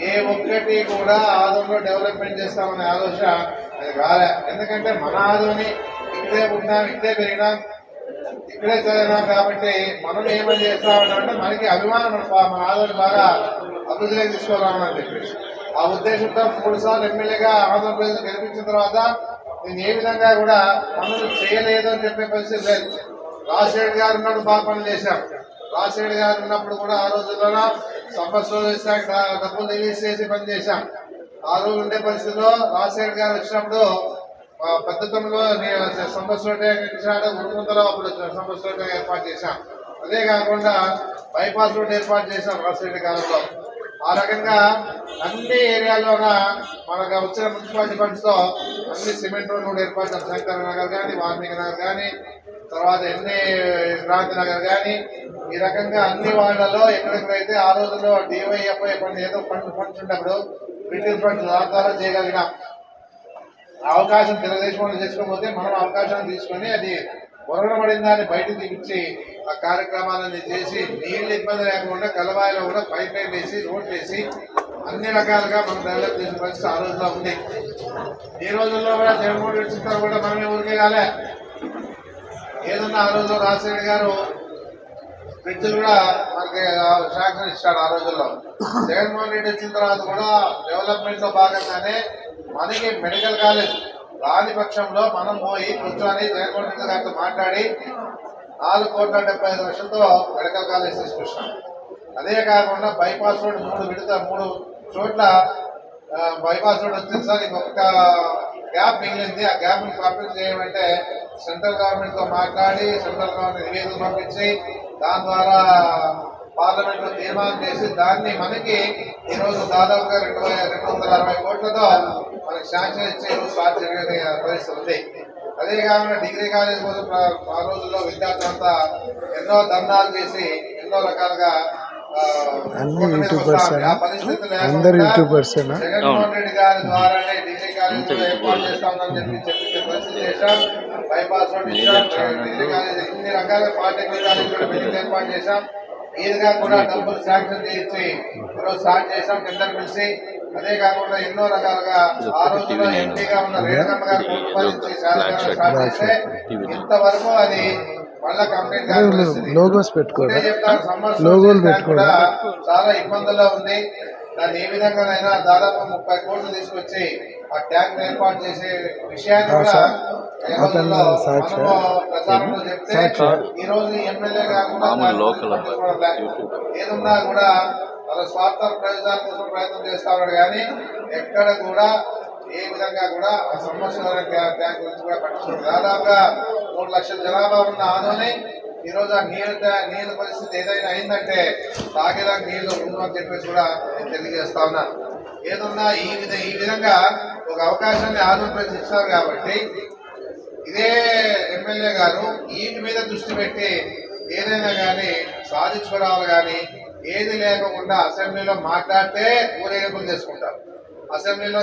ఏ ఒక్కటి కూడా ఆదోనిలో డెవలప్మెంట్ చేస్తామనే ఆలోచన అది రాలే. ఎందుకంటే మన ఆదోని ఇక్కడే ఉన్నాం, ఇక్కడే పెరిగినాం, ఇక్కడే చదివినాం. కాబట్టి మనం ఏమని చేస్తామంటే మనకి అభిమానం, మన ఆదోని బాగా అభివృద్ధిలోకి తీసుకోవాలని చెప్పేసి ఆ ఉద్దేశంతో 3 సార్లు ఎమ్మెల్యేగా ఆంధ్రప్రదేశ్ గెలిపించిన తర్వాత నేను ఏ విధంగా కూడా పనులు చేయలేదు అని చెప్పే పరిస్థితి లేదు. రాజశేఖర్ గారు ఉన్నప్పుడు బాగా పనులు చేశాం. రాజశేఖర్ గారు ఉన్నప్పుడు కూడా ఆ రోజుల్లోనూ సంపత్సరం డబ్బులు రిలీజ్ చేసి పని చేశాం. ఆ రోజు ఉండే పరిస్థితిలో రాజశేఖర్ గారు వచ్చినప్పుడు పద్ధతిలో సంపత్సరం ఉరుముంతలో అప్పుడు సంపత్సరం ఏర్పాటు చేశాం. అదే కాకుండా బైపాస్ రోడ్ ఏర్పాటు చేశాం రాజశేఖర్ కాలంలో. ఆ రకంగా అన్ని ఏరియాల్లోన మనకు వచ్చిన మున్సిపాలిటీ ఫండ్స్ తో అన్ని సిమెంట్ రోడ్ కూడా ఏర్పాటు చేశాం. శంకర్ నగర్ కానీ, వాల్మీకి నగర్ కానీ, తర్వాత ఎన్ని క్రాంతి నగర్ కానీ, ఈ రకంగా అన్ని వాళ్లలో ఎక్కడెక్కడైతే ఆ రోజుల్లో డివైఎఫ్ఐ ఫండ్ ఏదో ఫండ్స్ ఉన్నప్పుడు బ్రిటిష్ ఫండ్స్ దాని ద్వారా చేయగలిగినాం. అవకాశం తెలుగుదేశం చేసుకోకపోతే మనం అవకాశాన్ని తీసుకొని అది పొరగబడిన దాన్ని బయటకు తీపించి ఆ కార్యక్రమాలన్నీ చేసి నీళ్ళు ఇబ్బంది లేకుండా కలవాయిలో కూడా పైప్ లైన్ వేసి రోడ్లు వేసి అన్ని రకాలుగా మనం డెవలప్ చేసిన పరిస్థితి ఆ రోజుల్లో ఉంది. ఈ రోజుల్లో కూడా జగన్మోహన్ రెడ్డి చుట్టారు కూడా మనమే ఊరికే కాలే. ఏదన్నా ఆ రోజుల్లో రాజశేఖర్ గారు బ్రిడ్జ్లు కూడా మనకి శాంక్షన్ ఇచ్చాడు. ఆ రోజుల్లో జగన్మోహన్ రెడ్డి వచ్చిన తర్వాత కూడా డెవలప్మెంట్ లో భాగంగానే మనకి మెడికల్ కాలేజ్ రాని పక్షంలో మనం పోయి కూర్చొని జగన్మోహన్ రెడ్డి గారితో మాట్లాడి 4,75,00,000తో మెడికల్ కాలేజ్ తీసుకొచ్చాం. అదే కాకుండా బైపాస్ రోడ్ 3 చోట్ల బైపాస్ రోడ్ వచ్చింది సార్. ఇంకొక గ్యాప్ మిగిలింది. ఆ గ్యాప్ ని కంప్లీట్ చేయమంటే సెంట్రల్ గవర్నమెంట్ తో మాట్లాడి సెంట్రల్ గవర్నమెంట్ నివేదిక పంపించి దాని ద్వారా పార్లమెంట్ లో తీర్మానం చేసి దాన్ని మనకి ఈరోజు దాదాపుగా 260 కోట్లతో మనకి శాంక్షన్ ఇచ్చి ఈరోజు స్టార్ట్ జరిగే పరిస్థితి ఉంది. అదే కాకుండా డిగ్రీ కాలేజ్ కోసం ఆ రోజుల్లో విద్యార్థులంతా ఎన్నో దండాలు చేసి ఎన్నో రకాలుగా జగన్మోహన్ రెడ్డి గారి ద్వారానే డిగ్రీ కాలేజ్ ఏర్పాటు చేస్తామని చెప్పి పరిస్థితి చేశాం. బైపాస్ రోడ్ ఇచ్చాం, డిగ్రీ కాలేజ్ ఇన్ని రకాల పాలిటెక్నిక్ కాలేజ్ కూడా బిల్డింగ్ ఏర్పాటు చేశాం. ఈదిగా కూడా డబ్బులు శాంక్షన్ చేయించి ఈరోజు స్టార్ట్ చేశాం టెండర్ పిలిచి. అదే కాకుండా ఎన్నో రకాలుగా ఆ రోజుల్లో ఎంపీగా ఉన్న రేణుకమ్మ గారు కోటి స్టార్ట్ చేస్తే ఇంతవరకు అది మళ్ళా కంప్లీట్ కూడా చాలా ఇబ్బందుల్లో ఉంది. దాన్ని ఏ విధంగానైనా దాదాపు 30 కోట్లు తీసుకొచ్చి ఆ ట్యాంక్ ఏర్పాటు చేసే విషయాన్ని కూడా ప్రచారంలో చెప్తే ఈ రోజు ఎమ్మెల్యే కాకుండా ఏదున్నా కూడా వాళ్ళ స్వార్థ ప్రయోజనాల కోసం ప్రయత్నం చేస్తా ఉన్నాడు. కానీ ఎక్కడ కూడా ఏ విధంగా కూడా ఆ సంవత్సరాల ట్యాంక్ గురించి కూడా పట్టించుకోండి. దాదాపుగా 3 లక్షల జనాభా ఉన్న ఆదోని ఈరోజు ఆ నీళ్ళ పరిస్థితి ఏదైనా అయిందంటే తాగేదానికి నీళ్లు ఉండు అని చెప్పేసి కూడా నేను తెలియజేస్తా ఉన్నాను. ఏదన్నా ఈ విధంగా ఒక అవకాశాన్ని ఆంధ్రప్రదేశ్ ఇచ్చారు కాబట్టి ఇదే ఎమ్మెల్యే గారు వీటి మీద దృష్టి పెట్టి ఏదైనా కానీ సాధించుకోవాలి, కానీ ఏది లేకుండా అసెంబ్లీలో మాట్లాడితే ఊరేగింపులు చేసుకుంటారు. అసెంబ్లీలో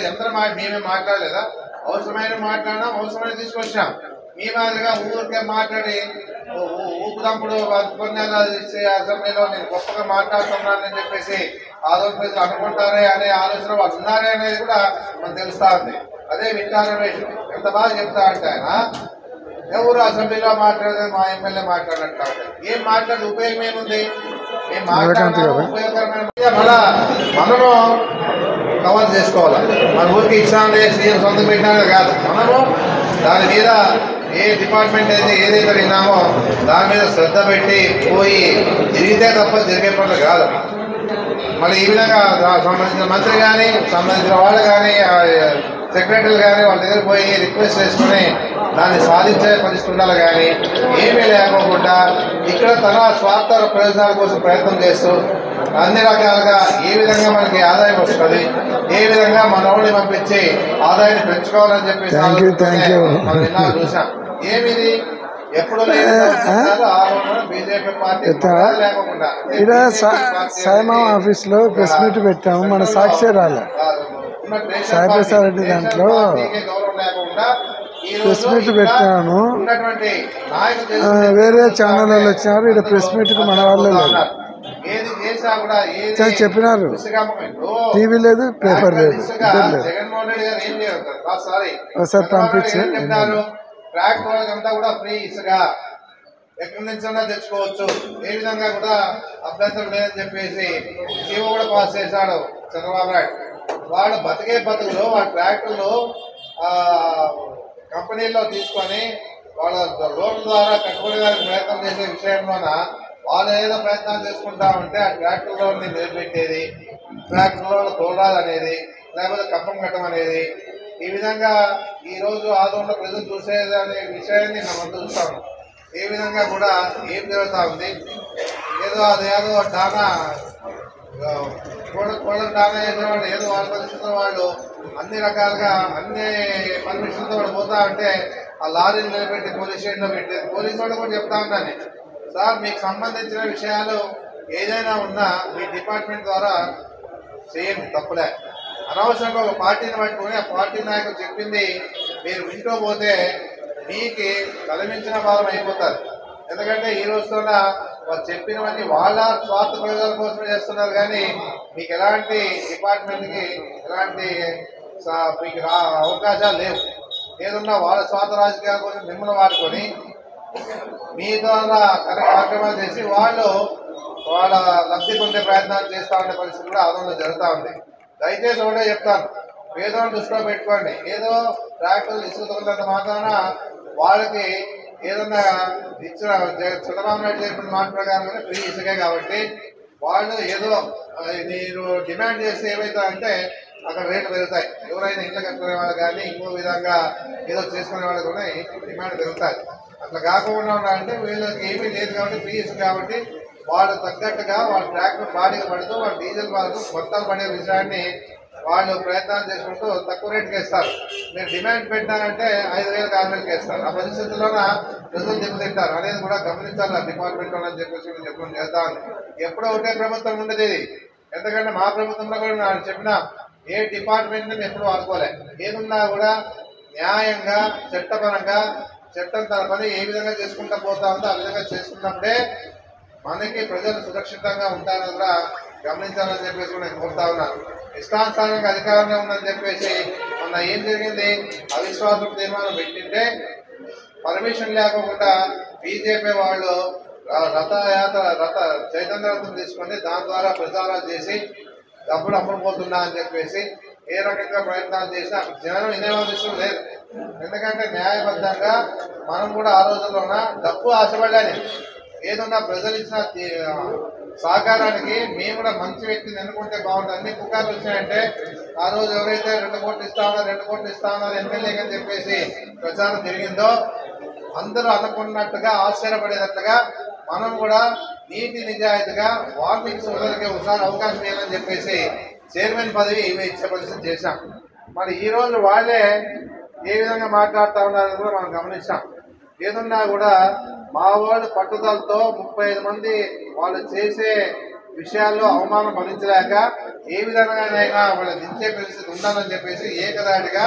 మేమే మాట్లాడలేదా? అవసరమైన మాట్లాడినాం, అవసరమైన తీసుకొచ్చాం. మీ మాదిరిగా ఊరికే మాట్లాడి ఊపుదంపుడు ఉపన్యాసాలు ఇచ్చే అసెంబ్లీలో నేను గొప్పగా మాట్లాడుతున్నానని చెప్పేసి ఆంధ్రప్రదేశ్ అనుకుంటారే అనే ఆలోచన వాళ్ళు ఉన్నారే అనేది కూడా మనకు తెలుస్తా ఉంది. అదే విచారమేష్ ఎంత బాగా చెప్తా అంటే ఆయన ఎవరు అసెంబ్లీలో మాట్లాడేది మా ఎమ్మెల్యే మాట్లాడినట్టు ఏం మాట్లాడే ఉపయోగం ఏముంది? ఏం మాట్లాడినా ఉపయోగకరమైన మనము కవర్ చేసుకోవాలి. మన ఊరికి ఇచ్చానే సీఎం సొంతం పెట్టినా కాదు, మనము దాని మీద ఏ డిపార్ట్మెంట్ అయితే ఏదైతే విన్నామో దాని మీద శ్రద్ధ పెట్టి పోయి తిరిగితే తప్ప జరిగే పనులు కాదు. మళ్ళీ ఈ విధంగా సంబంధించిన మంత్రి కానీ సంబంధించిన వాళ్ళు కానీ సెక్రటరీలు కానీ వాళ్ళ దగ్గర పోయి రిక్వెస్ట్ చేసుకుని దాన్ని సాధించే పరిస్థితి ఉండాలి. కానీ ఏమీ లేకోకుండా ఇక్కడ తన స్వార్థ ప్రయోజనాల కోసం ప్రయత్నం చేస్తూ అన్ని రకాలుగా ఏ విధంగా మనకి ఆదాయం వస్తుంది, ఏ విధంగా మనోడిని పంపించి ఆదాయాన్ని పెంచుకోవాలని చెప్పేసి మనం ఎన్నో చూసాం. ఏమిది ఎప్పుడు బీజేపీ పార్టీ లేకుండా సాయిమామ ఆఫీస్ లో ప్రెస్ మీట్ పెట్టాము, మన సాక్షి రాలే సాయిప్రసాద్ రెడ్డి దాంట్లో ప్రెస్ మీట్ పెట్టాను. వేరే ఛానల్ వాళ్ళు వచ్చినారు, ఇక్కడ ప్రెస్ మీట్ కు మన వాళ్ళే లేదు చెప్పినారు. టీవీ లేదు, పేపర్ లేదు, జగన్మోహన్ రెడ్డి గారు ఏం చేస్తారు ఒకసారి పంపించి ట్రాక్టర్ అంతా కూడా ఫ్రీ ఇసుక ఎక్కడి నుంచైనా తెచ్చుకోవచ్చు, ఏ విధంగా కూడా అభ్యంతరం లేదని చెప్పేసి జీవో కూడా పాస్ చేశాడు చంద్రబాబు నాయుడు. వాళ్ళు బతికే బతుకులు వాళ్ళ ట్రాక్టర్లు కంపెనీల్లో తీసుకొని వాళ్ళ లోన్ ద్వారా కట్టుబడి ప్రయత్నం చేసే విషయంలోన వాళ్ళు ఏదో ప్రయత్నాలు చేసుకుంటా ఉంటే ఆ ట్రాక్టర్ లోన్ని నిలబెట్టేది, ట్రాక్టర్ లోన్ తోడాలనేది, లేకపోతే కప్పం కట్టం అనేది, ఈ విధంగా ఈరోజు ఆదోళన ప్రజలు చూసేది అనే విషయాన్ని మనం చూస్తాము. ఏ విధంగా కూడా ఏం జరుగుతూ ఉంది, ఏదో డానా కోళ్ళ డానా వేసేవాళ్ళు ఏదో వాళ్ళ పరిస్థితుల్లో వాళ్ళు అన్ని రకాలుగా అన్ని పర్మిషన్తో వాళ్ళు పోతా ఉంటే ఆ లారీని నిలబెట్టి పోలీస్ స్టేషన్లో పెట్టేది. పోలీసు వాళ్ళు కూడా చెప్తా ఉన్నాను, సార్ మీకు సంబంధించిన విషయాలు ఏదైనా ఉన్నా మీ డిపార్ట్మెంట్ ద్వారా చేయండి, తప్పులే. అనవసరంగా ఒక పార్టీని పట్టుకుని ఆ పార్టీ నాయకులు చెప్పింది మీరు వింటూ పోతే మీకు తలమించిన భారం అయిపోతారు. ఎందుకంటే ఈ రోజున వాళ్ళు చెప్పినవన్నీ వాళ్ళ స్వార్థ ప్రయోజనాల కోసమే చేస్తున్నారు, కానీ మీకు ఎలాంటి డిపార్ట్మెంట్కి ఎలాంటి మీకు అవకాశాలు లేవు. ఏదన్నా వాళ్ళ స్వార్థ రాజకీయాల కోసం మిమ్మల్ని వాడుకొని మీ ద్వారా కార్యక్రమాలు చేసి వాళ్ళ లబ్ధి పొందే ప్రయత్నాలు చేస్తూ ఉండే పరిస్థితి కూడా ఆందోళన జరుగుతూ ఉంది. దయచేసి ఒకటే చెప్తాను, పేదోళ్ళని దృష్టిలో పెట్టుకోండి. ఏదో ట్రాక్టర్లు ఇసుకుతున్నంత మాత్రాన వాళ్ళకి ఏదన్నా ఇచ్చిన చంద్రబాబు నాయుడు చెప్పిన మాట ప్రకారంగా ఫ్రీ ఇసుకే కాబట్టి వాళ్ళు ఏదో మీరు డిమాండ్ చేస్తే ఏమవుతాయంటే అక్కడ రేట్లు పెరుగుతాయి. ఎవరైనా ఇంట్లో కట్టుకునే వాళ్ళు కానీ ఇంకో విధంగా ఏదో చేసుకునే వాళ్ళు కూడా డిమాండ్ పెరుగుతాయి. అట్లా కాకుండా ఉండాలంటే వీళ్ళకి ఏమీ లేదు కాబట్టి ఫ్రీ ఇసుక కాబట్టి వాళ్ళు తగ్గట్టుగా వాళ్ళ ట్రాక్టర్ బాడీగా పడుతూ వాళ్ళ డీజిల్ పడుతూ మొత్తం పడే విషయాన్ని వాళ్ళు ప్రయత్నాలు చేసుకుంటూ తక్కువ రేటుకి ఇస్తారు. మీరు డిమాండ్ పెట్టారంటే 5,000 6,000కి ఇస్తారు. ఆ పరిస్థితుల్లోన ప్రజలు దెబ్బతింటారు అనేది కూడా గమనించాలి డిపార్ట్మెంట్ అని చెప్పేసి చెప్పడం చేస్తా ఉంది. ఎప్పుడో ఒకటే ప్రభుత్వం ఉండేది ఇది. ఎందుకంటే మా ప్రభుత్వంలో కూడా నేను చెప్పిన ఏ డిపార్ట్మెంట్ని మేము ఎప్పుడు ఆడుకోలే. ఏదున్నా కూడా న్యాయంగా చట్టపరంగా చట్టం తన పని ఏ విధంగా చేసుకుంటా పోతా ఉందో ఆ విధంగా చేసుకున్నప్పుడే మనకి ప్రజలు సురక్షితంగా ఉంటారని కూడా గమనించాలని చెప్పేసి కూడా నేను కోరుతా ఉన్నాను. ఇష్టానుసారంగా అధికారంలో ఉందని చెప్పేసి మొన్న ఏం జరిగింది, అవిశ్వాస తీర్మానం పెట్టింటే పర్మిషన్ లేకుండా బీజేపీ వాళ్ళు రథ చైతన్య రథం తీసుకొని దాని ద్వారా ప్రచారాలు చేసి డబ్బులు అమ్ముడుపోతున్నా అని చెప్పేసి ఏ రకంగా ప్రయత్నాలు చేసినా జనం వినియోగం లేదు. ఎందుకంటే న్యాయబద్ధంగా మనం కూడా ఆ రోజుల్లోన డబ్బు ఆశపడ్డాని ఏదన్నా ప్రజలు ఇచ్చిన సహకారానికి మేము కూడా మంచి వ్యక్తిని ఎన్నుకుంటే బాగుంటుంది. అన్ని పుకార్లు వచ్చాయంటే ఆ రోజు ఎవరైతే 2 కోట్లు ఇస్తా ఉన్నారు 2 కోట్లు ఇస్తా ఉన్నారు ఎమ్మెల్యేగా అని చెప్పేసి ప్రచారం జరిగిందో అందరూ అనుకున్నట్టుగా ఆశ్చర్యపడేటట్లుగా మనం కూడా నీతి నిజాయితీగా వాల్మీకి సోదరులకి ఒకసారి అవకాశం ఇవ్వాలని చెప్పేసి చైర్మన్ పదవి ఇచ్చే పరిస్థితి చేశాం. మరి ఈ రోజు వాళ్ళే ఏ విధంగా మాట్లాడుతూ ఉన్నారని కూడా మనం గమనించాం. ఏదన్నా కూడా మా వాళ్ళు పట్టుదలతో 35 మంది వాళ్ళు చేసే విషయాల్లో అవమానం భరించలేక ఏ విధంగానైనా వాళ్ళు దించే పరిస్థితి ఉండాలని చెప్పేసి ఏకదాటిగా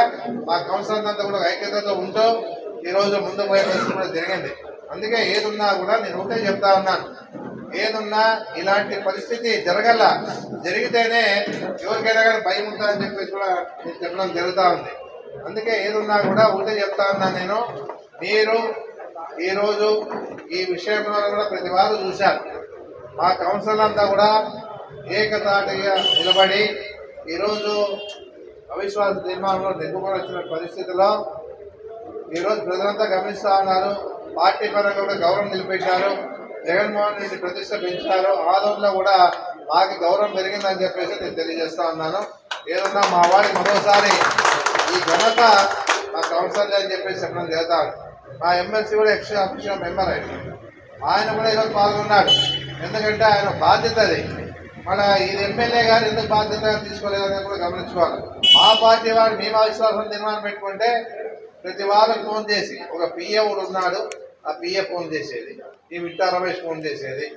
మా కౌన్సిలర్ అంతా కూడా ఐక్యతతో ఉంటూ ఈరోజు ముందు పోయే పరిస్థితి కూడా జరిగింది. అందుకే ఏదున్నా కూడా నేను ఒకటే చెప్తా ఉన్నాను, ఏదున్నా ఇలాంటి పరిస్థితి జరిగితేనే ఎవరికైనా కానీ భయం ఉంటుందని చెప్పేసి కూడా నేను చెప్పడం జరుగుతూ ఉంది. అందుకే ఏదున్నా కూడా ఒకటే చెప్తా ఉన్నాను నేను, మీరు ఈరోజు ఈ విషయంలో కూడా ప్రతి వారు చూశారు. మా కౌన్సిలర్ అంతా కూడా ఏకతాటిగా నిలబడి ఈరోజు అవిశ్వాస తీర్మానంలో నెగ్గుకొని వచ్చిన పరిస్థితిలో ఈరోజు ప్రజలంతా గమనిస్తూ ఉన్నారు. పార్టీ పరంగా కూడా గౌరవం నిలబెట్టారు. జగన్మోహన్ రెడ్డి ప్రతిష్ట పెంచారు. ఆదంలో కూడా మాకు గౌరవం పెరిగిందని చెప్పేసి నేను తెలియజేస్తా ఉన్నాను. ఏదన్నా మా వారికి మరోసారి ఈ ఘనత మా కౌన్సిలర్ అని చెప్పేసి చెప్పడం జరుగుతాను. మా ఎమ్మెల్సీ కూడా ఎక్స్ట్రా అఫీషియల్ మెంబర్ ఆయన కూడా ఈరోజు పాల్గొన్నాడు. ఎందుకంటే ఆయన బాధ్యత అది. మన ఇది ఎమ్మెల్యే గారు ఎందుకు బాధ్యత తీసుకోలేదని కూడా గమనించుకోవాలి. మా పార్టీ వాడు మేము అవిశ్వాసం తీర్మానం పెట్టుకుంటే ప్రతి వారికి ఫోన్ చేసి ఒక పిఏ కూడా ఉన్నాడు, ఆ పిఏ ఫోన్ చేసేది, ఈ విట్టా రమేష్ ఫోన్ చేసేది,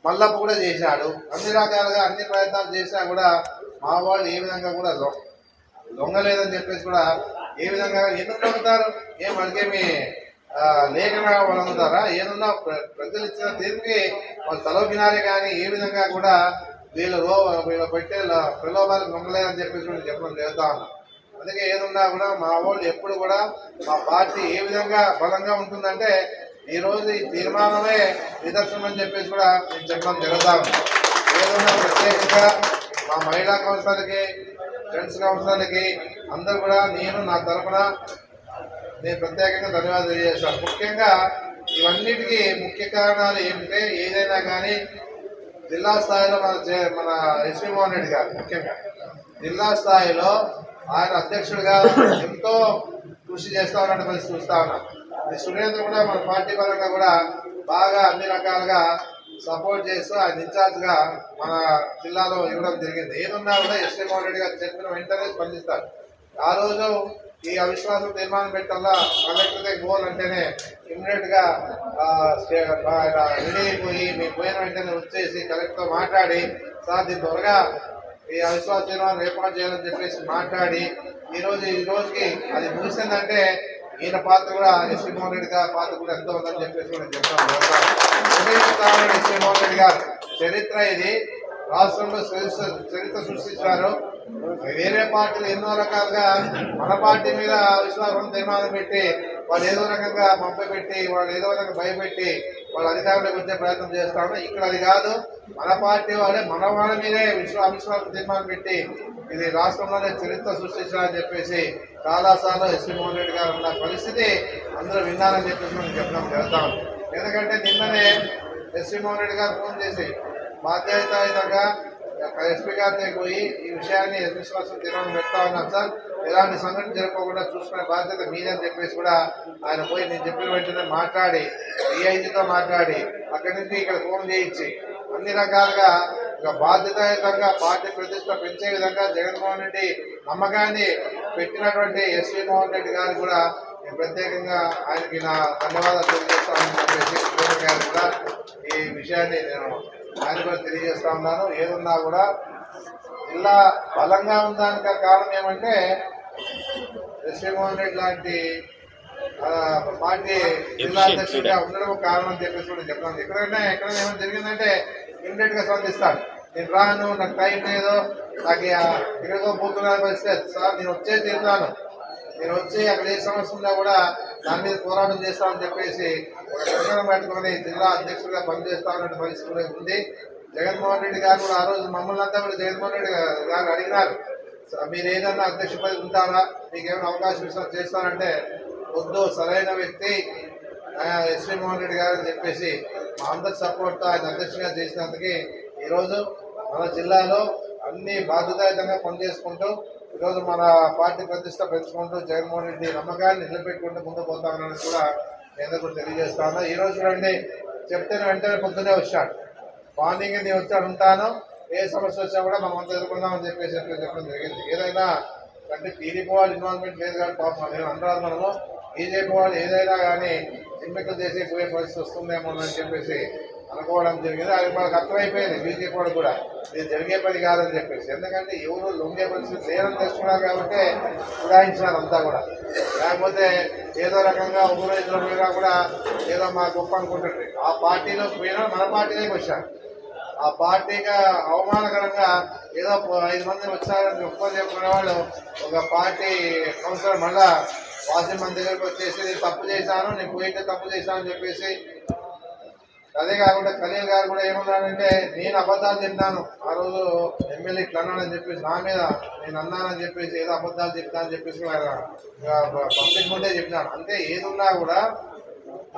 మల్లప్ప కూడా చేశాడు. అన్ని రకాలుగా అన్ని ప్రయత్నాలు చేసినా కూడా మా వాళ్ళు ఏ విధంగా కూడా దొంగలేదని చెప్పేసి కూడా ఏ విధంగా ఎందుకు దొంగతారు? ఏం మనకేమి లేఖగా వాళ్ళు అమ్ముతారా? ఏదన్నా ప్రజలు ఇచ్చిన తీర్పుకి వాళ్ళు తలపినారే కానీ ఏ విధంగా కూడా వీళ్ళు పెట్టే ప్రలోభాలకు దొంగలేదని చెప్పేసి కూడా చెప్పడం జరుగుతా ఉన్నాం. అందుకే ఏదున్నా కూడా మా వాళ్ళు ఎప్పుడు కూడా మా పార్టీ ఏ విధంగా బలంగా ఉంటుందంటే ఈరోజు ఈ తీర్మానమే నిదర్శనం అని చెప్పేసి కూడా నేను చెప్పడం జరుగుతా ఉంది. ఏదన్నా ప్రత్యేకంగా మా మహిళా కౌన్సిలర్కి, జెంట్స్ కౌన్సిలర్కి అందరూ కూడా నా తరఫున నేను ప్రత్యేకంగా ధన్యవాదాలు తెలియజేస్తాను. ముఖ్యంగా ఇవన్నిటికీ ముఖ్య కారణాలు ఏమిటంటే ఏదైనా కానీ జిల్లా స్థాయిలో మన ఎస్వి మోహన్ రెడ్డి గారు ముఖ్యంగా జిల్లా స్థాయిలో ఆయన అధ్యక్షుడిగా ఎంతో కృషి చేస్తా ఉన్నట్టు పరిస్థితి చూస్తా ఉన్నాం. సురేంద్ర కూడా మన పార్టీ పరంగా కూడా బాగా అన్ని రకాలుగా సపోర్ట్ చేస్తూ ఆయన ఇన్ఛార్జ్గా మన జిల్లాలో ఇవ్వడం జరిగింది. ఏదున్నా కూడా ఎస్వి మోహన్ రెడ్డి గారు చెప్పిన వెంటనే స్పందిస్తారు. ఆ రోజు ఈ అవిశ్వాసం తీర్మానం పెట్టాలా కలెక్టర్ గోల్ అంటేనే ఇమ్మీడియట్ గా రెడీ అయిపోయి మేము పోయిన వెంటనే వచ్చేసి కలెక్టర్తో మాట్లాడి సార్ దీని త్వరగా ఈ అవిశ్వాస తీర్మానం ఏర్పాటు చేయాలని చెప్పేసి మాట్లాడి ఈ రోజుకి అది ముగిసిందంటే ఈయన పాత్ర కూడా ఎస్వి మోహన్ రెడ్డి గారి పాత్ర కూడా ఎంతో ఉందని చెప్పేసి కూడా చెప్తాను. ఎస్వి మోహన్ రెడ్డి గారు చరిత్ర ఇది రాష్ట్రంలో చరిత్ర సృష్టించారు. వేరే పార్టీలు ఎన్నో రకాలుగా మన పార్టీ మీద విశ్వాసం తీర్మానం పెట్టి వాళ్ళు ఏదో రకంగా పంపబెట్టి వాళ్ళు ఏదో రకంగా భయపెట్టి వాళ్ళు అధికారంలోకి వచ్చే ప్రయత్నం చేస్తాము. ఇక్కడ అది కాదు, మన పార్టీ వాళ్ళే మన వాళ్ళ మీదే అవిశ్వాసం తీర్మానం పెట్టి ఇది రాష్ట్రంలోనే చరిత్ర సృష్టించాలని చెప్పేసి చాలాసార్లు ఎస్వి మోహన్ రెడ్డి గారు ఉన్న పరిస్థితి అందరూ విన్నారని చెప్పేసి మనం చెప్పడం జరుగుతాం. ఎందుకంటే నిన్ననే ఎస్వి మోహన్ రెడ్డి గారు ఫోన్ చేసి బాధ్యతాయుతంగా ఎస్పీ గారి పోయి ఈ విషయాన్ని విశ్వాసం తీర్మానం పెడతా ఉన్నాం సార్, ఎలాంటి సంఘటన జరగకుండా చూసుకునే బాధ్యత మీదని చెప్పేసి కూడా ఆయన పోయి నేను చెప్పిన వెంటనే మాట్లాడి డిఐజీతో మాట్లాడి అక్కడి నుంచి ఇక్కడ ఫోన్ చేయించి అన్ని రకాలుగా బాధ్యతాయుతంగా పార్టీ ప్రతిష్ట పెంచే విధంగా జగన్మోహన్ రెడ్డి నమ్మకాన్ని పెట్టినటువంటి ఎస్వి మోహన్ రెడ్డి గారు కూడా నేను ప్రత్యేకంగా ఆయనకి నా ధన్యవాదాలు తెలియజేస్తానని చెప్పేసి గారు కూడా ఈ విషయాన్ని నేను ఆయన కూడా తెలియజేస్తా ఉన్నాను. ఏదున్నా కూడా జిల్లా బలంగా ఉండడానికి కారణం ఏమంటే ఎస్వి మోహన్ రెడ్డి లాంటి పార్టీ జిల్లా అధ్యక్షుడిగా ఉండడం కారణం అని చెప్పేసి కూడా చెప్తాను. ఎక్కడైనా ఏమైనా జరిగిందంటే ఇమ్మీడియట్ గా స్పందిస్తాను. నేను రాను, నాకు టైం లేదు, నాకు ఎక్కడికో పోతున్నా పరిస్థితి సార్ నేను వచ్చే తీరుతాను, నేను వచ్చి అక్కడ ఏ సమస్య ఉన్నా కూడా దాని మీద పోరాటం చేస్తామని చెప్పేసి ఒక సంఘటన పెట్టుకుని జిల్లా అధ్యక్షుడిగా పనిచేస్తామన్న పరిస్థితి కూడా ఉంది. జగన్మోహన్ రెడ్డి గారు కూడా ఆ రోజు మమ్మల్ని అంతా కూడా జగన్మోహన్ రెడ్డి గారు అడిగినారు, మీరు ఏదన్నా అధ్యక్ష పదవి ఉంటారా, మీకు ఏమైనా అవకాశం చేస్తారంటే వద్దు, సరైన వ్యక్తి ఎస్వి మోహన్ రెడ్డి గారు అని చెప్పేసి మా అందరి సపోర్ట్తో ఆయన అధ్యక్షుడిగా చేసినందుకు ఈరోజు మన జిల్లాలో అన్ని బాధ్యతాయుతంగా పనిచేసుకుంటూ ఈరోజు మన పార్టీ ప్రతిష్ట పెంచుకుంటూ జగన్మోహన్ రెడ్డి నమ్మకాన్ని నిలబెట్టుకుంటూ ముందుకు పోతామని కూడా నేను కూడా తెలియజేస్తాను. ఈరోజు చూడండి, చెప్తే వెంటనే పొద్దునే వచ్చాడు, మార్నింగ్ నేను వచ్చాడు ఉంటాను, ఏ సమస్య వచ్చినా కూడా మనం అంతా ఎదుర్కొందామని చెప్పేసి చెప్పడం జరిగింది. ఏదైనా అంటే టీడీపీ వాళ్ళు ఇన్వాల్వ్మెంట్ లేదు కానీ పాపం నేను అంటారు, మనము బీజేపీ వాళ్ళు ఏదైనా కానీ చిమ్మెక్కలు చేసి పోయే పరిస్థితి వస్తుందేమో అని చెప్పేసి అనుకోవడం జరిగింది. అది మనకు అర్థమైపోయింది బీజేపీ వాళ్ళు కూడా ఇది జరిగే పని కాదని చెప్పేసి. ఎందుకంటే ఎవరు లొంగే పరిస్థితి లేదని తెలుసుకున్నారు కాబట్టి ఉడాయించినారు అంతా కూడా. లేకపోతే ఏదో రకంగా ఊరేజీలో పోయినా కూడా ఏదో మా గొప్ప అనుకుంటుంది. ఆ పార్టీలోకి పోయినా మన పార్టీలోకి వచ్చారు. ఆ పార్టీగా అవమానకరంగా ఏదో 5 మంది వచ్చారని గొప్ప చెప్పుకునే వాళ్ళు ఒక పార్టీ కౌన్సిలర్ మళ్ళా వాసి మన దగ్గరికి వచ్చేసి నేను తప్పు చేశాను, నేను పోయితే తప్పు చేశాను అని చెప్పేసి. అదే కాకుండా ఖలీల్ గారు కూడా ఏమన్నాడంటే నేను అబద్ధాలు చెప్పినాను, ఆ రోజు ఎమ్మెల్యే ఇట్లా అన్నానని చెప్పేసి నా మీద నేను అన్నానని చెప్పేసి ఏదో అబద్ధాలు చెప్తా అని చెప్పేసి పబ్లిక్ ముందే చెప్పినాను. అంటే ఏది ఉన్నా కూడా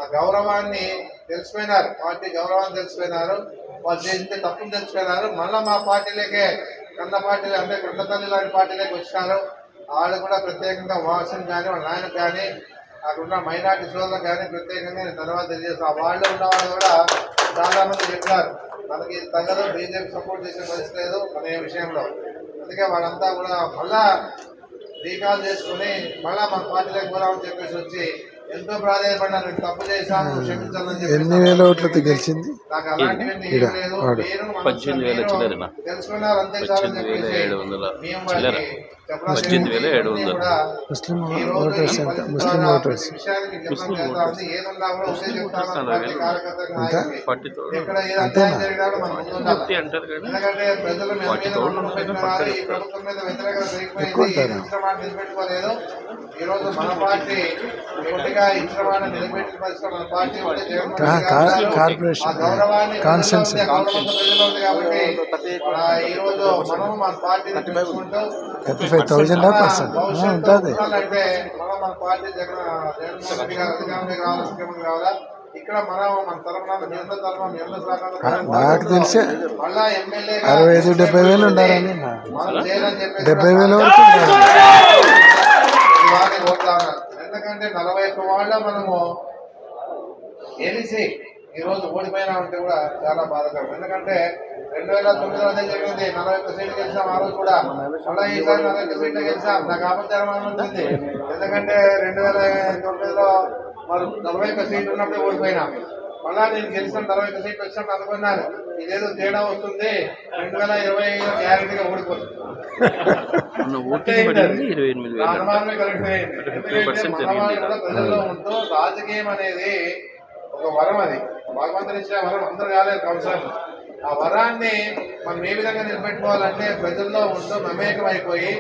ఆ గౌరవాన్ని తెలిసిపోయినారు, పార్టీ గౌరవాన్ని తెలిసిపోయినారు, వాళ్ళు చేసింటే తప్పుని తెలిసిపోయినారు. మళ్ళీ మా పార్టీలోకే కన్న పార్టీలు అంటే కన్నతల్లి లాంటి పార్టీలోకి వచ్చినారు. వాళ్ళు కూడా ప్రత్యేకంగా వాసన్ కానీ వాళ్ళ నాయనకు కానీ అక్కడున్న మైనార్టీ సోదరులకు కానీ ప్రత్యేకంగా నేను తర్వాత తెలియజేస్తాను. వాళ్ళు ఉన్న వాళ్ళు కూడా చాలామంది చెప్పినారు మనకి తగ్గదు, బీజేపీ సపోర్ట్ చేసే పరిస్థితి లేదు అనే విషయంలో. అందుకే వాళ్ళంతా కూడా మళ్ళా రీకాల్ చేసుకుని మళ్ళా మన పార్టీలోకి పోదామని చెప్పేసి వచ్చి ఎంతో ప్రాధాన్యపడినారు. నేను తప్పు చేశాను, క్షమించాలని చెప్పి. ఎన్ని వేల ఓట్లతో గెలిచింది? నాకు అలాంటివన్నీ ఏం లేదు, తెలుసుకున్నారు అంతే చాలని చెప్పేసి మేము వాళ్ళకి చెప్పడం ముస్లిం ఓటర్స్ ఎంత? ముస్లిం ఓటర్స్ విషయానికి చెప్పడం జరుగుతుంది. ఏదున్నా కూడా ఉంటే చెప్తాను పార్టీ కార్యకర్తగా ఎక్కడ ఏది అన్యాయం జరిగినాడో మనం ముందు ఉండాలి. ఎందుకంటే ప్రజలు మీద పెట్టినారు, ఈ ప్రభుత్వం మీద వ్యతిరేకత జరిగిపోయింది, ఇచ్చిన మాట నిలబెట్టుకోలేదు. ఈరోజు మన పార్టీ కొద్దిగా ఇచ్చిన మాట నిలబెట్టిన పరిస్థితి మన పార్టీ ఉంటే కార్పొరేషన్ గౌరవాన్ని ప్రజల్లో ఉంది కాబట్టి ఈరోజు మనము మన పార్టీని పెంచుకుంటూ 35,000% ఉంటుంది. అంటే మనం మన పార్టీ జగన్మోహన్ రెడ్డి గారు అధికారంలోకి రావాలి, ముఖ్యమంత్రి కావాలా. ఇక్కడ మనం మన తరఫున మీ అందరి తరఫున మీ అందరి నాకు తెలిసి మళ్ళా ఎమ్మెల్యే 65,000-70,000 ఉండాలని, మనం చేయాలని చెప్పేసి 70,000 వరకు కోరుతాను. ఎందుకంటే 41 వాళ్ళ మనము గెలిచి ఈరోజు ఓడిపోయినా ఉంటే కూడా చాలా బాధకరం. ఎందుకంటే 2009లో అదే జరిగింది, 41 సీట్లు గెలిచాం ఆ రోజు కూడా. మళ్ళీ ఈసారి 41 సీట్లు గెలిచాం. నాకు అబద్ధం ఉంటుంది, ఎందుకంటే 2009లో మరి 41 సీట్లు ఉన్నప్పుడు ఓడిపోయినా. మళ్ళా నేను గెలిచిన 41 సీట్లు వచ్చినట్టు అనుకున్నాను, ఇదేదో తేడా వస్తుంది, 2025 గ్యారెంటీగా ఓడిపోతుంది. అనుమానమే కరెక్ట్ అయింది. ఎందుకంటే మన వాళ్ళు కూడా ప్రజల్లో ఉంటూ రాజకీయం అనేది ఒక వరం, అది భగవంతుని ఇచ్చిన వరం, అందరు కాలేదు కౌన్సిలర్. ఆ వరాన్ని మనం ఏ విధంగా నిలబెట్టుకోవాలంటే ప్రజల్లో ఉంటూ మమేకం అయిపోయి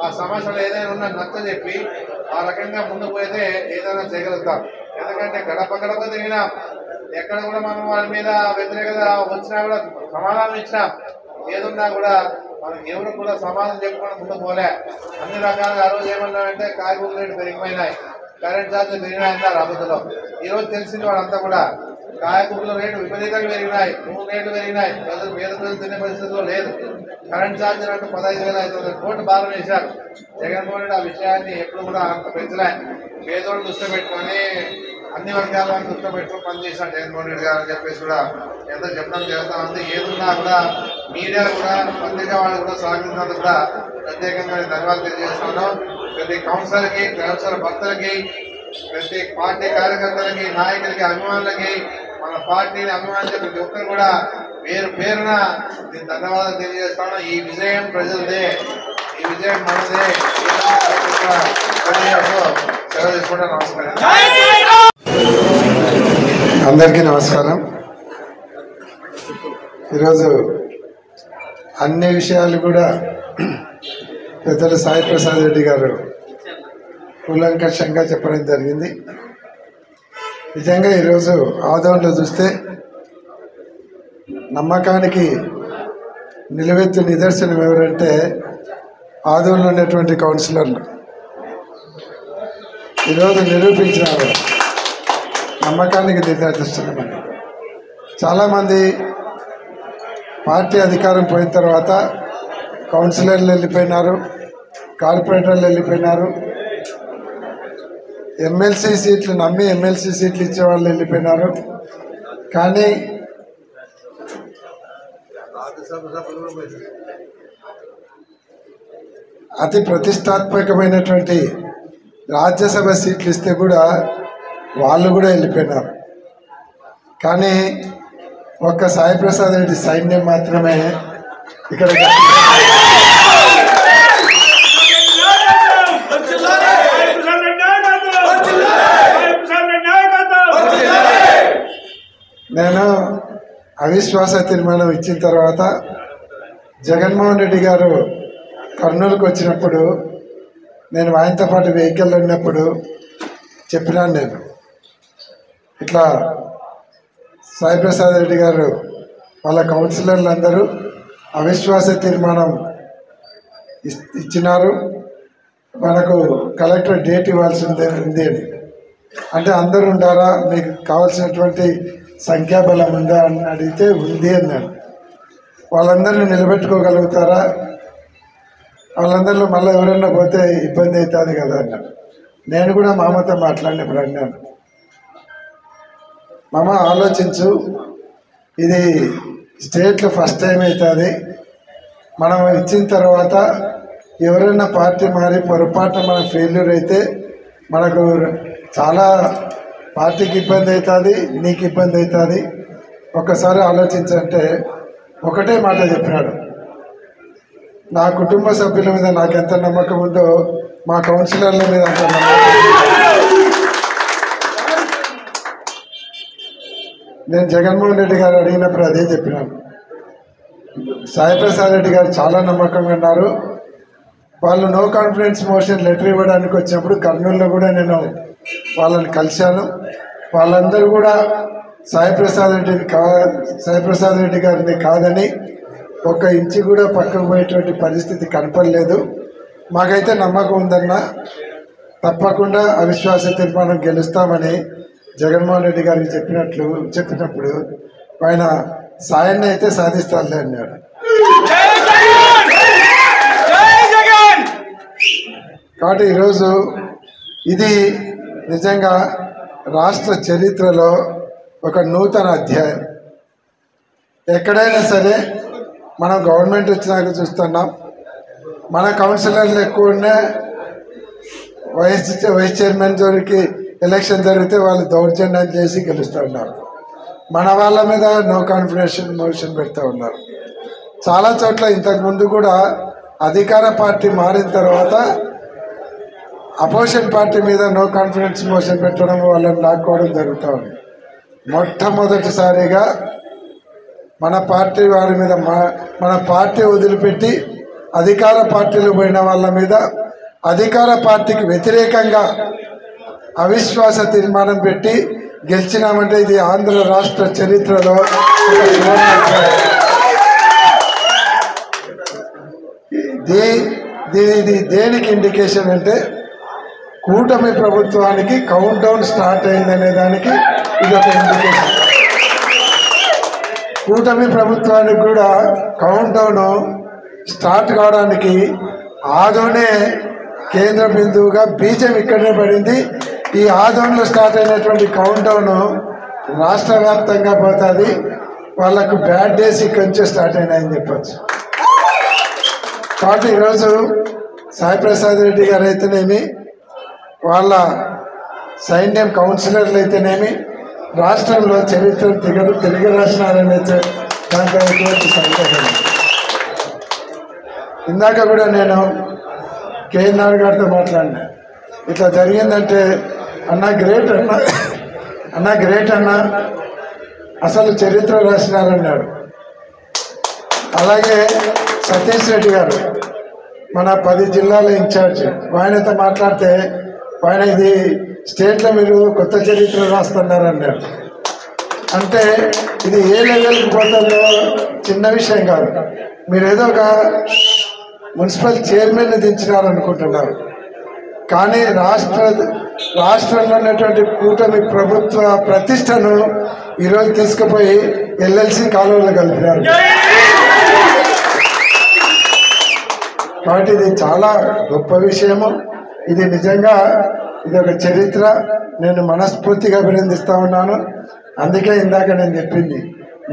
ఆ సమస్యలు ఏదైనా ఉన్నా నచ్చ చెప్పి ఆ రకంగా ముందుకు పోతే ఏదైనా చేయగలుగుతాం. ఎందుకంటే గడప గడప తిరిగినాం, ఎక్కడ కూడా మనం వాళ్ళ మీద వ్యతిరేకత వచ్చినా కూడా సమాధానం ఇచ్చినాం. ఏదున్నా కూడా మనం ఎవరు కూడా సమాధానం చెప్పుకొని ముందుకు పోలే. అన్ని రకాలుగా ఆ రోజు ఏమన్నామంటే కాయగూరల రేటు పెరిగిపోయినాయి, కరెంట్ ఛార్జీలు పెరిగినాయన్నారు అబద్ధంలో. ఈరోజు తెలిసింది వాళ్ళంతా కూడా కాయగూరల రేటు విపరీతంగా పెరిగినాయి, నూనె రేట్లు పెరిగినాయి, ప్రజలు పేద ప్రజలు తినే పరిస్థితిలో లేదు. కరెంట్ ఛార్జీలు అంటే 15,500 కోట్లు భారం వేశారు జగన్మోహన్ రెడ్డి. ఆ విషయాన్ని ఎప్పుడు కూడా అంత పెంచలే. పేదోళ్ళు దృష్టి పెట్టుకొని అన్ని వర్గాలను దృష్టి పెట్టుకుని పనిచేశారు జగన్మోహన్ రెడ్డి గారు అని చెప్పేసి కూడా ఎంతో చెప్పడం జరుగుతూ ఉంది. ఏదున్నా కూడా మీడియా కూడా పత్రికా వాళ్ళు కూడా సహకరించినందుకు కూడా ప్రత్యేకంగా ధన్యవాదాలు తెలియజేస్తున్నాను. ప్రతి కౌన్సిలర్కి, కౌన్సిలర్ భక్తులకి, ప్రతి పార్టీ కార్యకర్తలకి, నాయకులకి, అభిమానులకి, మన పార్టీని అభిమానించే ప్రతి ఒక్కరు కూడా పేరు పేరున నేను ధన్యవాదాలు తెలియజేస్తాను. ఈ విజయం ప్రజలదే, ఈ విజయం మనదే. సెలవు తీసుకుంటే నమస్కారం. అందరికీ నమస్కారం. ఈరోజు అన్ని విషయాలు కూడా పెద్దలు సాయి ప్రసాద్ రెడ్డి గారు కూలంకషంగా చెప్పడం జరిగింది. నిజంగా ఈరోజు ఆదోళనలో చూస్తే నమ్మకానికి నిలువెత్తు నిదర్శనం ఎవరంటే ఆదోళనలో ఉన్నటువంటి కౌన్సిలర్లు ఈరోజు నిరూపించినారు నమ్మకానికి నిదర్శనమని. చాలామంది పార్టీ అధికారం పోయిన తర్వాత కౌన్సిలర్లు వెళ్ళిపోయినారు, కార్పొరేటర్లు వెళ్ళిపోయినారు, ఎమ్మెల్సీ సీట్లు నమ్మి ఎమ్మెల్సీ సీట్లు ఇచ్చేవాళ్ళు వెళ్ళిపోయినారు. కానీ అతి ప్రతిష్టాత్మకమైనటువంటి రాజ్యసభ సీట్లు ఇస్తే కూడా వాళ్ళు కూడా వెళ్ళిపోయినారు. కానీ ఒక్క సాయి ప్రసాద్ రెడ్డి సైన్యం మాత్రమే ఇక్కడ నేను అవిశ్వాస తీర్మానం ఇచ్చిన తర్వాత జగన్మోహన్ రెడ్డి గారు కర్నూలుకు వచ్చినప్పుడు నేను ఆయనతో పాటు వెహికల్ ఉన్నప్పుడు చెప్పినాను, నేను ఇట్లా సాయి ప్రసాద్ రెడ్డి గారు వాళ్ళ కౌన్సిలర్లు అందరూ అవిశ్వాస తీర్మానం ఇచ్చినారు, మనకు కలెక్టర్ డేట్ ఇవ్వాల్సి ఉంది అని. అంటే అందరూ ఉండారా, మీకు కావాల్సినటువంటి సంఖ్యాబలం ఉందా అని అడిగితే ఉంది అన్నాడు. వాళ్ళందరినీ నిలబెట్టుకోగలుగుతారా, వాళ్ళందరిలో మళ్ళీ ఎవరన్నా పోతే ఇబ్బంది అవుతుంది కదా అన్నాడు. నేను కూడా మామతో మాట్లాడినప్పుడు అన్నాను, మామ ఆలోచించు, ఇది స్టేట్లో ఫస్ట్ టైం అవుతుంది, మనం ఇచ్చిన తర్వాత ఎవరైనా పార్టీ మారి పొరపాటున మనం ఫెయిల్యూర్ అయితే మనకు చాలా పార్టీకి ఇబ్బంది అవుతుంది, నీకు ఇబ్బంది అవుతుంది, ఒక్కసారి ఆలోచించంటే ఒకటే మాట చెప్పినాడు, నా కుటుంబ సభ్యుల మీద నాకు ఎంత నమ్మకం ఉందో మా కౌన్సిలర్ల మీద అంత నమ్మకం. నేను జగన్మోహన్ రెడ్డి గారు అడిగినప్పుడు అదే చెప్పినాను. సాయి ప్రసాద్ రెడ్డి గారు చాలా నమ్మకంగా ఉన్నారు. వాళ్ళు నో కాన్ఫిడెన్స్ మోషన్ లెటర్ ఇవ్వడానికి వచ్చినప్పుడు కర్నూలులో కూడా నేను వాళ్ళని కలిశాను. వాళ్ళందరూ కూడా సాయి ప్రసాద్ రెడ్డి గారిని కాదని ఒక ఇంచు కూడా పక్కకు పోయేటువంటి పరిస్థితి కనపడలేదు. మాకైతే నమ్మకం ఉందన్న, తప్పకుండా అవిశ్వాస తీర్మానం గెలుస్తామని జగన్మోహన్ రెడ్డి గారికి చెప్పినప్పుడు ఆయన సాయాన్ని అయితే సాధిస్తానులే అన్నాడు. కాబట్టి ఈరోజు ఇది నిజంగా రాష్ట్ర చరిత్రలో ఒక నూతన అధ్యాయం. ఎక్కడైనా సరే మనం గవర్నమెంట్ వచ్చినాక చూస్తున్నాం, మన కౌన్సిలర్లు ఎక్కువ ఉన్న వైస్ చైర్మన్ జోరికి ఎలక్షన్ జరిగితే వాళ్ళు దౌర్జన్యం చేసి గెలుస్తూ ఉన్నారు. మన వాళ్ళ మీద నో కాన్ఫిడెన్స్ మోషన్ పెడతా ఉన్నారు. చాలా చోట్ల ఇంతకుముందు కూడా అధికార పార్టీ మారిన తర్వాత అపోజిషన్ పార్టీ మీద నో కాన్ఫిడెన్స్ మోషన్ పెట్టడం, వాళ్ళని లాక్కోవడం జరుగుతూ ఉంది. మొట్టమొదటిసారిగా మన పార్టీ వారి మీద మన పార్టీ వదిలిపెట్టి అధికార పార్టీలు పోయిన వాళ్ళ మీద అధికార పార్టీకి వ్యతిరేకంగా అవిశ్వాస తీర్మానం పెట్టి గెలిచినామంటే ఇది ఆంధ్ర రాష్ట్ర చరిత్రలో ఇది దేనికి ఇండికేషన్ అంటే కూటమి ప్రభుత్వానికి కౌంట్ డౌన్ స్టార్ట్ అయిందనే దానికి ఇది ఒక ఇండికేషన్. కూటమి ప్రభుత్వానికి కూడా కౌంట్ డౌన్ స్టార్ట్ కావడానికి ఆదోనే కేంద్ర బిందువుగా బీజం ఇక్కడనే పడింది. ఈ ఆదోన్లో స్టార్ట్ అయినటువంటి కౌంట్ డౌన్ రాష్ట్ర వ్యాప్తంగా పోతుంది. వాళ్ళకు బ్యాడ్ డేస్ ఇక్కడి నుంచే స్టార్ట్ అయినాయని చెప్పచ్చు. కాబట్టి ఈరోజు సాయి ప్రసాద్ రెడ్డి గారు అయితేనేమి, వాళ్ళ సైన్యం కౌన్సిలర్లు అయితేనేమి రాష్ట్రంలో చరిత్ర తిరిగి రాసినారనే దాంట్లో ఎటువంటి సందేహం. ఇందాక కూడా నేను కేఎన్ఆర్ గారితో మాట్లాడినా, ఇట్లా జరిగిందంటే అన్న గ్రేట్ అన్న అసలు చరిత్ర రాసినారన్నాడు. అలాగే సతీష్ రెడ్డి గారు మన 10 జిల్లాల ఇన్ఛార్జ్, ఆయనతో మాట్లాడితే ఆయన ఇది స్టేట్లో మీరు కొత్త చరిత్ర రాస్తున్నారన్నాడు. అంటే ఇది ఏ లెవెల్కి పోతుందో చిన్న విషయం కాదు. మీరు ఏదో ఒక మున్సిపల్ చైర్మన్ని దించినారనుకుంటున్నారు, కానీ రాష్ట్రంలో ఉన్నటువంటి కూటమి ప్రభుత్వ ప్రతిష్టను ఈరోజు తీసుకుపోయి ఎల్ఎల్సి కాలువలు కలిపినారు. కాబట్టి ఇది చాలా గొప్ప విషయము. ఇది నిజంగా ఇది ఒక చరిత్ర. నేను మనస్ఫూర్తిగా అభినందిస్తూ ఉన్నాను. అందుకే ఇందాక నేను చెప్పింది,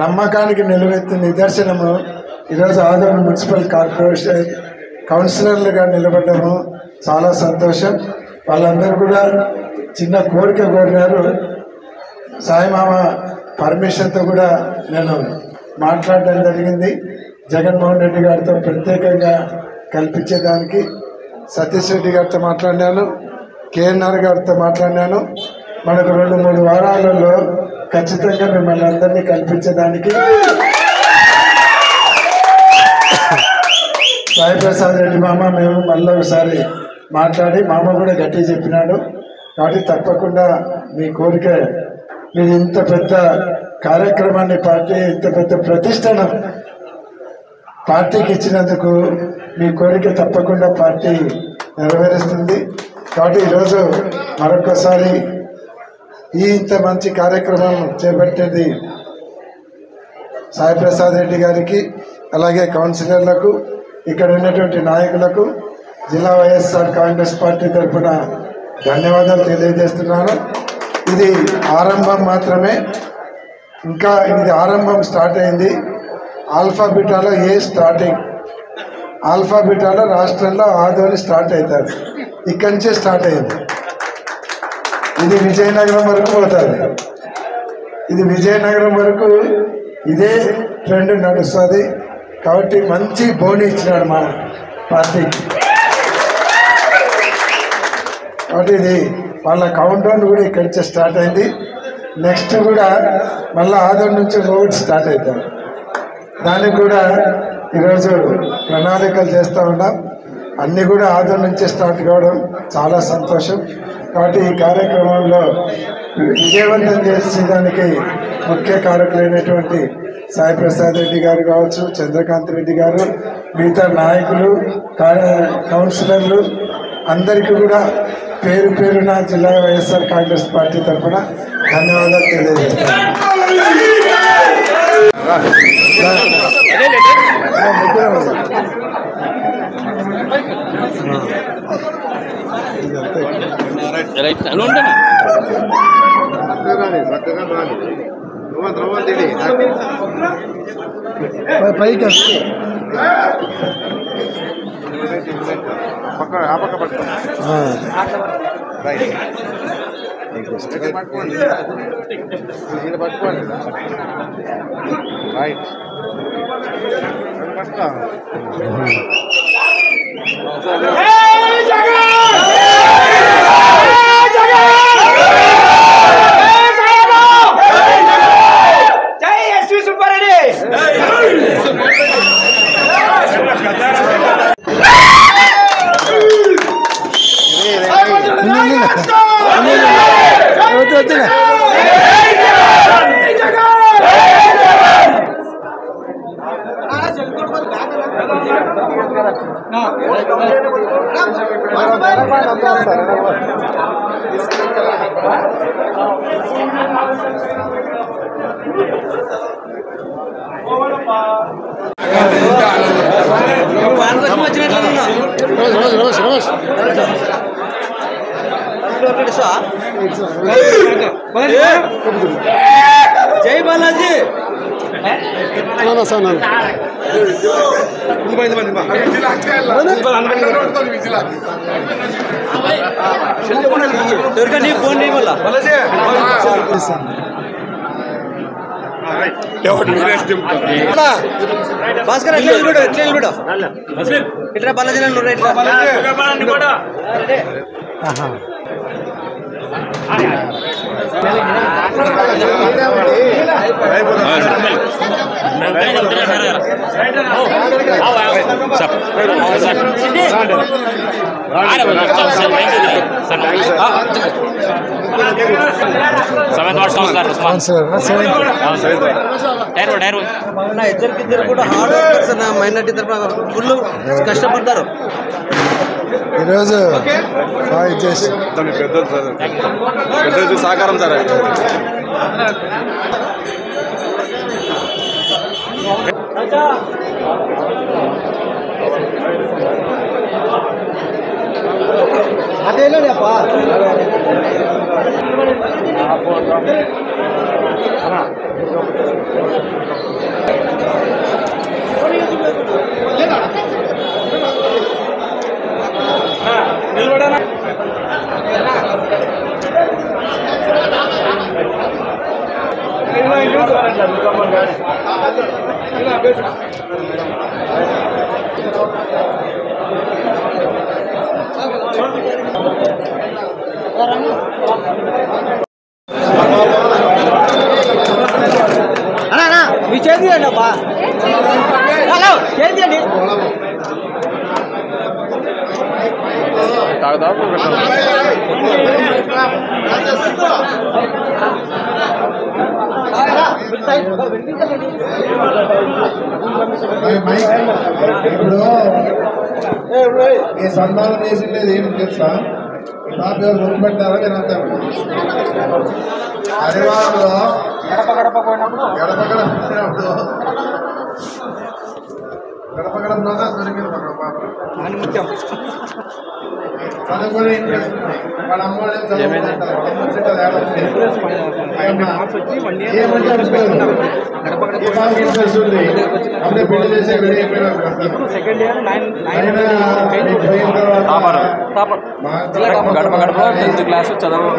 నమ్మకానికి నిలువెత్తు నిదర్శనము ఈరోజు ఆదోని మున్సిపల్ కార్పొరేషన్ కౌన్సిలర్లుగా నిలబడ్డాము. చాలా సంతోషం. వాళ్ళందరూ కూడా చిన్న కోరిక కోరినారు. సాయిమామ పర్మిషన్తో కూడా నేను మాట్లాడడం జరిగింది. జగన్మోహన్ రెడ్డి గారితో ప్రత్యేకంగా కల్పించేదానికి సతీష్ రెడ్డి గారితో మాట్లాడినాను, కేఎన్ఆర్ గారితో మాట్లాడినాను. మనకు 2-3 వారాలలో ఖచ్చితంగా మిమ్మల్ని అందరినీ కల్పించేదానికి సాయి ప్రసాద్ రెడ్డి మామ మేము మళ్ళీ ఒకసారి మాట్లాడి, మామ కూడా గట్టిగా చెప్పినాడు. కాబట్టి తప్పకుండా మీ కోరిక, మీరు ఇంత పెద్ద కార్యక్రమాన్ని పార్టీ ఇంత పెద్ద ప్రతిష్టను పార్టీకి ఇచ్చినందుకు మీ కోరిక తప్పకుండా పార్టీ నెరవేరుస్తుంది. కాబట్టి ఈరోజు మరొకసారి ఇంత మంచి కార్యక్రమం చేపట్టేది సాయి ప్రసాద్ రెడ్డి గారికి, అలాగే కౌన్సిలర్లకు, ఇక్కడ ఉన్నటువంటి నాయకులకు, జిల్లా వైఎస్ఆర్ కాంగ్రెస్ పార్టీ తరఫున ధన్యవాదాలు తెలియజేస్తున్నాను. ఇది ఆరంభం మాత్రమే, ఇంకా ఇది ఆరంభం స్టార్ట్ అయింది. ఆల్ఫాబీటాలో స్టార్టింగ్, ఆల్ఫాబీటాలో రాష్ట్రంలో ఆదోని స్టార్ట్ అవుతుంది. ఇక్కడి నుంచే స్టార్ట్ అయింది. ఇది విజయనగరం వరకు పోతుంది. ఇది విజయనగరం వరకు ఇదే ట్రెండ్ నడుస్తుంది. కాబట్టి మంచి బోని ఇచ్చినాడు మా పార్టీకి. కాబట్టి ఇది వాళ్ళ కౌంట్ డౌన్ కూడా ఇక్కడి నుంచే స్టార్ట్ అయింది. నెక్స్ట్ కూడా మళ్ళీ ఆదోని నుంచి రోడ్ స్టార్ట్ అవుతారు. దానికి కూడా ఈరోజు ప్రణాళికలు చేస్తూ ఉన్నాం. అన్నీ కూడా ఆదోని నుంచే స్టార్ట్ కావడం చాలా సంతోషం. కాబట్టి ఈ కార్యక్రమంలో విజయవంతం చేసేదానికి ముఖ్య కారకులైనటువంటి సాయి ప్రసాద్ రెడ్డి గారు కావచ్చు, చంద్రకాంత్ రెడ్డి గారు, మిగతా నాయకులు, కౌన్సిలర్లు అందరికీ కూడా పేరు పేరున జిల్లా వైఎస్ఆర్ కాంగ్రెస్ పార్టీ తరఫున ధన్యవాదాలు తెలియజేస్తాను. పైకి జై బాలాజీ దుర్గా ఫోన్ భాస్కర్ ఎట్లా ఇట్లా బాలాజీ ఇట్లా ఇద్దరికిద్దరు కూడా హార్డ్ వర్కర్స్ మైనార్టీ తరఫున ఫుల్ కష్టపడతారు. ఈరోజు పెద్ద సహకారం సార్. అదేలేపా అన్నా మీ చేతి అబ్బా హలో చేతి అండి ఇప్పుడు ఈ సంతానం చేసిండేది ఏమి తెలుసా పాప ఎవరు గుర్తుపెట్టారో నేను అంతా హరివారంలో గడప గడప పోయినప్పుడు గడప గడపలోనే దొరికింది ఒక పాప చదువుకునే ఇంట్రెస్ట్ వాళ్ళ అమ్మ వాళ్ళు చదువుకుంటారు అప్పుడే పెళ్లి చేసే రెడీ అయిపోయినారు సెకండ్ ఇయర్ 9 గడప గడప 10th క్లాస్ చదువు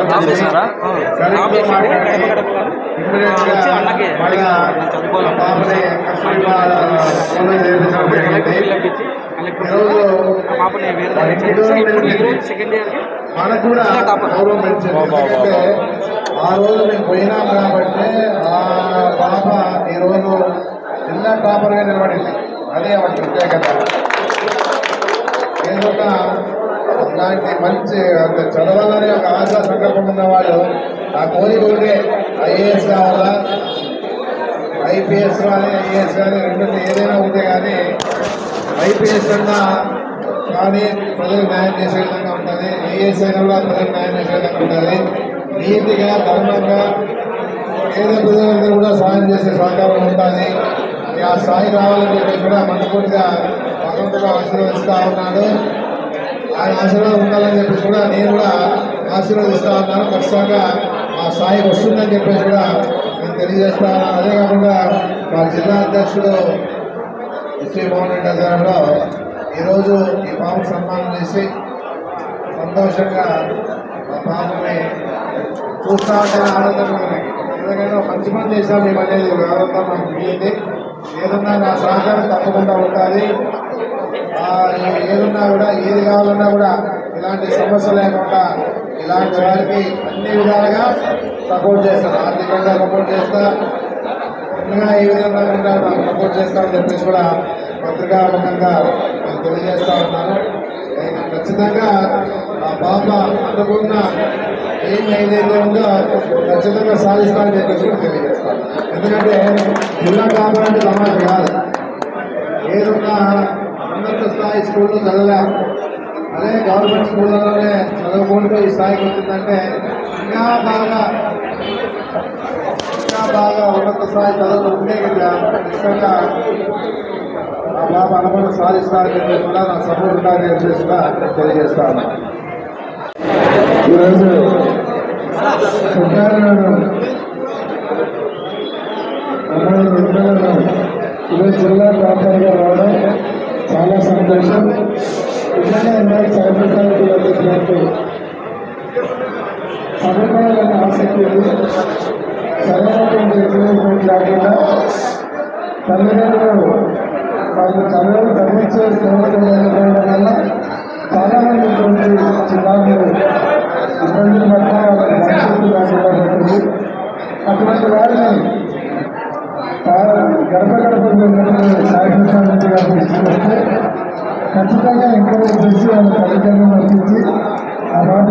చదివిస్తారా మనకు కూడా గౌరవం పెంచింది ఎందుకంటే ఆ రోజు మేము పోయినాం కాబట్టి ఆ పాప ఈరోజు జిల్లా టాపర్గా నిలబడింది అదే వాటి ప్రత్యేకత ఏదన్నా అలాంటి మంచి అంటే చదవాలని ఒక ఆశా సంకల్పం ఉన్న వాళ్ళు ఆ కోరిక ఉంటే ఐఏఎస్ కావాలా ఐపీఎస్ కానీ ఐఏఎస్ కానీ రెండు ఏదైనా ఉంటే కానీ ఐపీఎస్ అన్నా కానీ ప్రజలకు న్యాయం చేసే విధంగా ఉంటుంది ఐఏఎస్ అయినా కూడా ప్రజలకు న్యాయం చేసే విధంగా ఉంటుంది నీతిగా ధర్మంగా పేద ప్రజలందరూ కూడా సాయం చేసే సహకారం ఉంటుంది ఆ స్థాయి రావాలని చెప్పి కూడా మనస్ఫూర్తిగా భగవంతుడు ఆశీర్వదిస్తూ ఉన్నాడు ఆయన ఆశీర్వాదం ఉండాలని చెప్పేసి కూడా నేను కూడా ఆశీర్వదిస్తూ ఉన్నాను ఖచ్చితంగా ఆ స్థాయికి వస్తుందని చెప్పేసి కూడా నేను తెలియజేస్తా ఉన్నాను అదే కాకుండా మా జిల్లా అధ్యక్షుడు ఎస్వి మోహన్ రెడ్డి ఆధ్వర్యంలో ఈరోజు ఈ పాపకు సన్మానం చేసి సంతోషంగా ఆ పాపని చూస్తూ ఉంటే ఆనందం ఎందుకంటే మంచి పని చేశాం మేము అనేది ఆనందం నాకు మిగిలింది ఏదన్నా నా సహకారం తప్పకుండా ఉంటుంది ఏదున్నా కూడా ఏది కావాలన్నా కూడా ఇలాంటి సమస్య లేకుండా ఇలాంటి వారికి అన్ని విధాలుగా సపోర్ట్ చేస్తాను ఆర్థికంగా సపోర్ట్ చేస్తా ఇంకా ఏ విధంగా కూడా నాకు సపోర్ట్ చేస్తామని చెప్పేసి కూడా పత్రికాముఖంగా నేను తెలియజేస్తా ఉన్నాను నేను ఖచ్చితంగా ఆ పాప అనుకున్న ఏమి ఏదైతే ఉందో ఖచ్చితంగా సాధిస్తామని చెప్పేసి కూడా తెలియజేస్తాను ఎందుకంటే జిల్లా కావాలంటే సమాజం కాదు ఏదున్నా ఉన్నత స్థాయి స్కూల్లో చదవలేము అదే గవర్నమెంట్ స్కూళ్ళలోనే చదువుకుంటూ ఈ స్థాయికి వచ్చిందంటే ఇంకా బాగా ఉన్నత స్థాయి చదువుకుంటే ఖచ్చితంగా ఆ బాబా అనుభవం సాధిస్తానని చెప్పేసి కూడా నా సపోర్ట్ ఉండాలని చెప్పేసి కూడా తెలియజేస్తాను ఈరోజు ఈరోజు జిల్లా డాక్టర్గా రావడం చాలా సంతోషం నిజంగా ఇందాక చదువుతానికి చెప్పినట్టు చదువుకోవాలనే ఆసక్తి ఉంది చదవటువంటి ఎంకరేజ్మెంట్ కాకుండా తల్లిదండ్రులు వాళ్ళు చదివించే స్థోమత లేకపోవడం వల్ల చాలామంది ఇటువంటి చిన్నారులు ఇబ్బందులు పట్ల వాళ్ళకి భవిష్యత్తు లేకుండా పడుతుంది అటువంటి వారిని గడప గడప సాయికృష్ణారెడ్డి గారు తీసుకొస్తే ఖచ్చితంగా ఎంకరేజ్ చేసి వాళ్ళ తల్లిదండ్రులు పంపించి ఆ మాట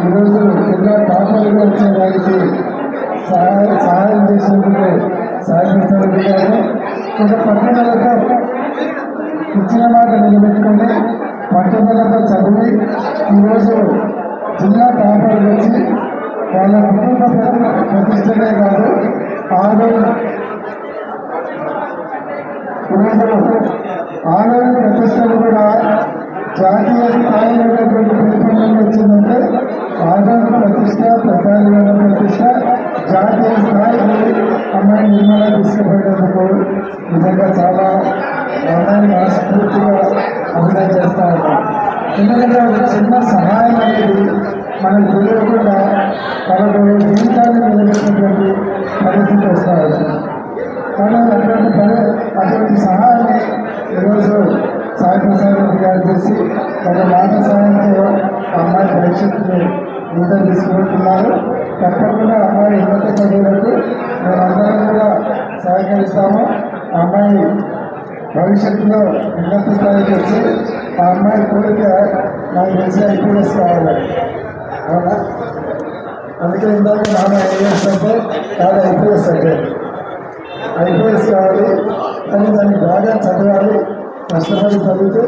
ఈరోజు జిల్లా టాపర్గా వచ్చే వారికి సహాయం చేసేందుకు సాయికృష్ణారెడ్డి గారు కొంత పట్టుదలతో ఇచ్చిన మాట నిలబెట్టుకుని పట్టుదలతో చదివి ఈరోజు జిల్లా టాపర్ వచ్చి వాళ్ళ కుటుంబ ప్రతిష్టనే కాదు ఈరోజు ఆలయ ప్రతిష్టలు కూడా జాతీయ స్థాయిలో ఉన్నటువంటి ప్రతిష్టం వచ్చిందంటే ఆదాయ ప్రతిష్ట ప్రధాన ప్రతిష్ట జాతీయ స్థాయికి అమ్మాయి నిర్మలా తీసుకుపోయేందుకు నిజంగా చాలా అమ్మాయిని ఆస్ఫూర్తిగా అభివృద్ధి చేస్తా ఉంటాం. ఎందుకంటే ఒక చిన్న సహాయం అనేది మనకు తెలియకుండా మనకు జీవితాన్ని నిలబెట్టినటువంటి పరిస్థితి వస్తూ ఉంటుంది. కానీ అటువంటి సహాయాన్ని ఈరోజు సాయి ప్రసాద్ రెడ్డి గారు చేసి ఒక మాట సహాయంతో అమ్మాయి భవిష్యత్తుని ముందు తీసుకుంటున్నారు. తప్పకుండా అమ్మాయి ఉన్నత చదువులకు మేమందరం కూడా సహకరిస్తాము. ఆ అమ్మాయి భవిష్యత్తులో ఉన్నత స్థాయికి వచ్చి ఆ అమ్మాయి కోరిక నాకు తెలిసి ఐపీఎస్ కావాలి. అవునా? అందుకే ఇందాక నాన్న ఐఏఎస్ అంటే కాదు ఐపీఎస్ అంటే ఐపీఎస్ కావాలి. కానీ దాన్ని బాగా చదవాలి, కష్టపడి చదివితే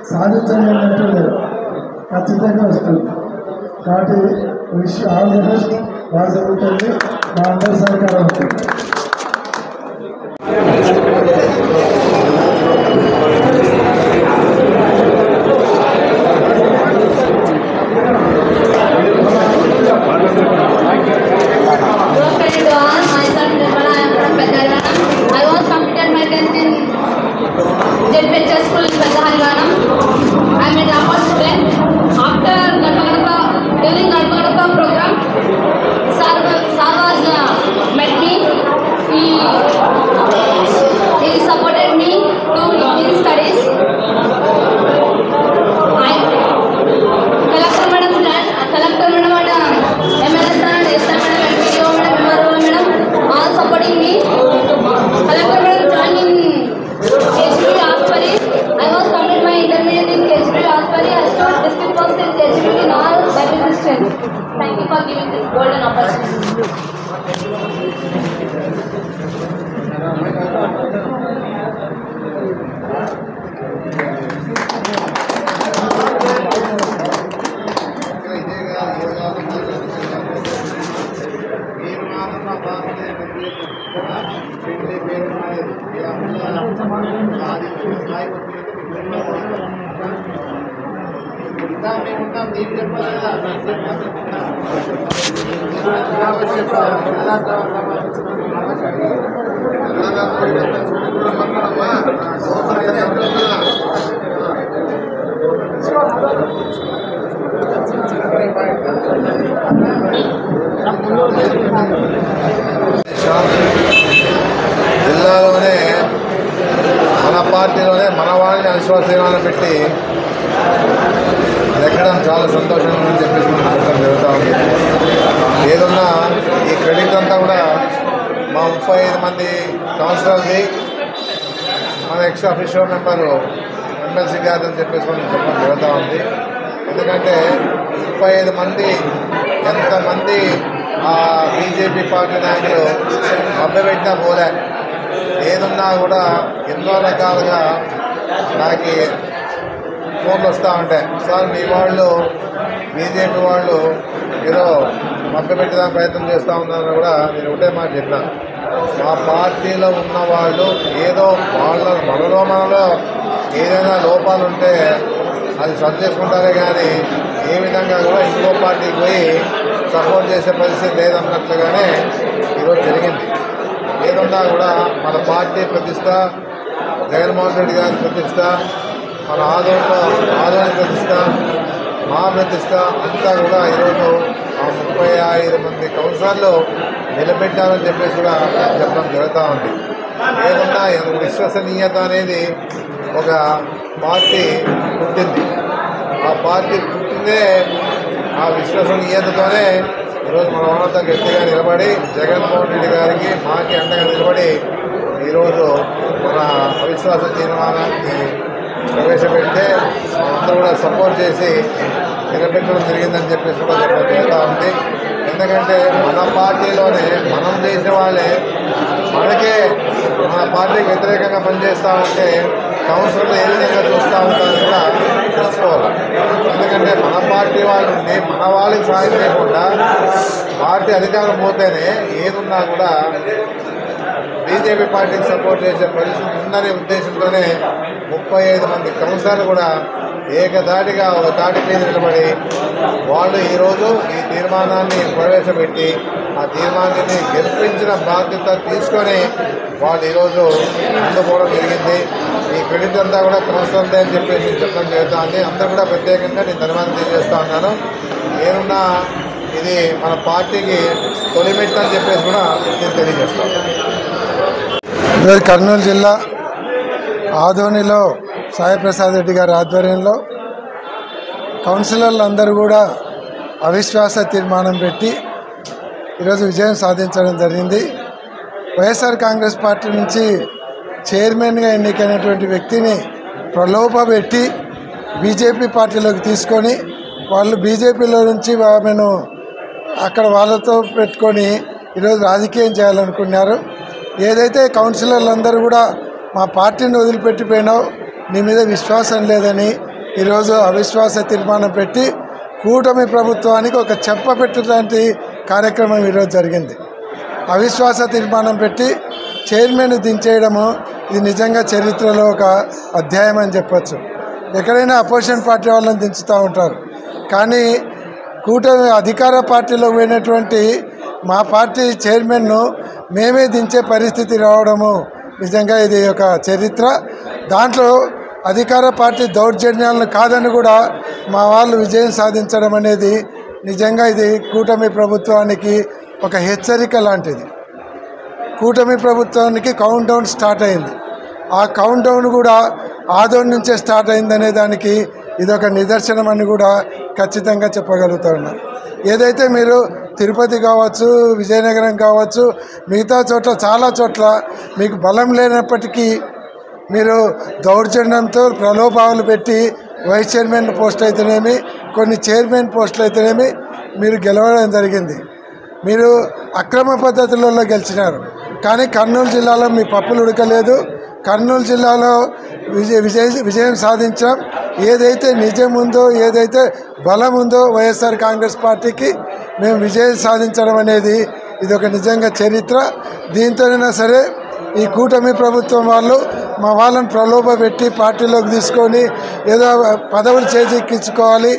సాధించండి అన్నట్టు లేదు, ఖచ్చితంగా వస్తుంది. కాబట్టి విష్ ఆల్ ది బెస్ట్. బాగా జరుగుతుంది, మా అందరి సహకారం ఉంటుంది. Thank you for giving this golden opportunity. జిల్లాలోనే మన పార్టీలోనే మన వాళ్ళని అవిశ్వాసీనాలు పెట్టి ఎక్కడం చాలా సంతోషంగా ఉందని చెప్పేసి చెప్పడం జరుగుతూ ఉంది. ఏదన్నా ఈ క్రెడిట్ అంతా కూడా మా 35 మంది కౌన్సిలర్ది, మన ఎక్స్ అఫీషియల్ మెంబరు ఎమ్మెల్సీ గారు అని చెప్పేసి మనం చెప్పడం జరుగుతూ ఉంది. ఎందుకంటే 35 మంది ఎంతమంది ఆ బీజేపీ పార్టీ నాయకులు మభ్యపెట్టినా పోలే, ఏదున్నా కూడా ఎన్నో రకాలుగా నాకు ఫోన్లు వస్తూ ఉంటాయి. సార్ మీ వాళ్ళు బీజేపీ వాళ్ళు ఏదో మభ్యపెట్టడానికి ప్రయత్నం చేస్తూ ఉన్నారని కూడా నేను ఒకటే మాట చెప్పాను. మా పార్టీలో ఉన్న వాళ్ళు ఏదో మనలో ఏదైనా లోపాలు ఉంటే అది సరి చేసుకుంటారే కానీ ఏ విధంగా కూడా ఇంకో పార్టీకి పోయి సపోర్ట్ చేసే పరిస్థితి లేదన్నట్లుగానే ఈరోజు జరిగింది. ఏదన్నా కూడా మన పార్టీ ప్రతిష్ట, జగన్మోహన్ రెడ్డి గారి ప్రతిష్ట, మన ఆదోని ప్రతిష్ట, మా ప్రతిష్ట అంతా కూడా ఈరోజు ఆ 35 మంది కౌన్సిలర్లు నిలబెట్టాలని చెప్పేసి కూడా చెప్పడం జరుగుతూ ఉంది. ఏదన్నా విశ్వసనీయత అనేది ఒక పార్టీ పుట్టింది. ఆ పార్టీ పుట్టిందే ఆ విశ్వసనీయతతోనే ఈరోజు మన వాళ్ళంతా గట్టిగా నిలబడి జగన్మోహన్ రెడ్డి గారికి మాకి అండగా నిలబడి ఈరోజు మన అవిశ్వాస తీర్మానాన్ని ప్రవేశపెడితే మనందరూ కూడా సపోర్ట్ చేసి నిలబెట్టడం జరిగిందని చెప్పేసి కూడా చెప్పడం జరుగుతూ ఉంది. ఎందుకంటే మన పార్టీలోనే మనం చేసిన వాళ్ళే మనకే మన పార్టీకి వ్యతిరేకంగా పనిచేస్తూ ఉంటే కౌన్సిలర్లు ఏ విధంగా చూస్తూ ఉంటారని కూడా తెలుసుకోవాలి. ఎందుకంటే మన పార్టీ వాళ్ళు ఉండి మన వాళ్ళకి సాయం చేయకుండా పార్టీ అధికారం పోతేనే ఏదున్నా కూడా బీజేపీ పార్టీకి సపోర్ట్ చేసే పరిస్థితి ఉందనే ఉద్దేశంతోనే 35 మంది కౌన్సిలర్లు కూడా ఏకదాటిగా ఒక తాటి మీద నిలబడి వాళ్ళు ఈరోజు ఈ తీర్మానాన్ని ప్రవేశపెట్టి ఆ తీర్మానాన్ని గెలిపించిన బాధ్యత తీసుకొని వాళ్ళు ఈరోజు ముందుకోవడం జరిగింది. ఈ క్రెడిట్ అంతా కూడా కౌన్సిలర్దే అని చెప్పేసి చెప్పడం జరుగుతుంది. అందరూ కూడా ప్రత్యేకంగా నేను ధన్యవాదాలు తెలియజేస్తూ ఉన్నాను. ఏమున్నా ఇది మన పార్టీకి తొలిమెట్టు అని చెప్పేసి కూడా నేను తెలియజేస్తాను. కర్నూలు జిల్లా ఆదోనిలో సాయిప్రసాద్ రెడ్డి గారి ఆధ్వర్యంలో కౌన్సిలర్లు అందరూ కూడా అవిశ్వాస తీర్మానం పెట్టి ఈరోజు విజయం సాధించడం జరిగింది. వైఎస్ఆర్ కాంగ్రెస్ పార్టీ నుంచి చైర్మన్గా ఎన్నికైనటువంటి వ్యక్తిని ప్రలోభపెట్టి బీజేపీ పార్టీలోకి తీసుకొని వాళ్ళు బీజేపీలో నుంచి ఆమెను అక్కడ వాళ్ళతో పెట్టుకొని ఈరోజు రాజకీయం చేయాలనుకున్నారు. ఏదైతే కౌన్సిలర్లు అందరూ కూడా మా పార్టీని వదిలిపెట్టిపోయినావు, నీ మీద విశ్వాసం లేదని ఈరోజు అవిశ్వాస తీర్మానం పెట్టి కూటమి ప్రభుత్వానికి ఒక చెప్పపెట్టేలాంటి కార్యక్రమం ఈరోజు జరిగింది. అవిశ్వాస తీర్మానం పెట్టి చైర్మన్ దించేయడము ఇది నిజంగా చరిత్రలో ఒక అధ్యాయం అని చెప్పచ్చు. ఎక్కడైనా అపోజిషన్ పార్టీ వాళ్ళని దించుతూ ఉంటారు, కానీ కూటమి అధికార పార్టీలో పోయినటువంటి మా పార్టీ చైర్మన్ను మేమే దించే పరిస్థితి రావడము నిజంగా ఇది ఒక చరిత్ర. దాంట్లో అధికార పార్టీ దౌర్జన్యాలను కాదని కూడా మా వాళ్ళు విజయం సాధించడం అనేది నిజంగా ఇది కూటమి ప్రభుత్వానికి ఒక హెచ్చరిక లాంటిది. కూటమి ప్రభుత్వానికి కౌంట్ డౌన్ స్టార్ట్ అయింది. ఆ కౌంట్ డౌన్ కూడా ఆదోని నుంచే స్టార్ట్ అయిందనే దానికి ఇదొక నిదర్శనం అని కూడా ఖచ్చితంగా చెప్పగలుగుతా ఉన్నాం. ఏదైతే మీరు తిరుపతి కావచ్చు, విజయనగరం కావచ్చు, మిగతా చోట్ల చాలా చోట్ల మీకు బలం లేనప్పటికీ మీరు దౌర్జన్యంతో ప్రలోభాలు పెట్టి వైస్ చైర్మన్ పోస్ట్ అయితేనేమి, కొన్ని చైర్మన్ పోస్టులు అయితేనేమి మీరు గెలవడం జరిగింది. మీరు అక్రమ పద్ధతులలో గెలిచినారు, కానీ కర్నూలు జిల్లాలో మీ పప్పులు ఉడకలేదు. కర్నూలు జిల్లాలో విజయం సాధించాం. ఏదైతే నిజం ఉందో, ఏదైతే బలం ఉందో వైఎస్ఆర్ కాంగ్రెస్ పార్టీకి మేము విజయం సాధించడం అనేది ఇది ఒక నిజంగా చరిత్ర. దీంతోనైనా సరే ఈ కూటమి ప్రభుత్వం వాళ్ళు మా వాళ్ళని ప్రలోభ పెట్టి పార్టీలోకి తీసుకొని ఏదో పదవులు చేజిక్కించుకోవాలి,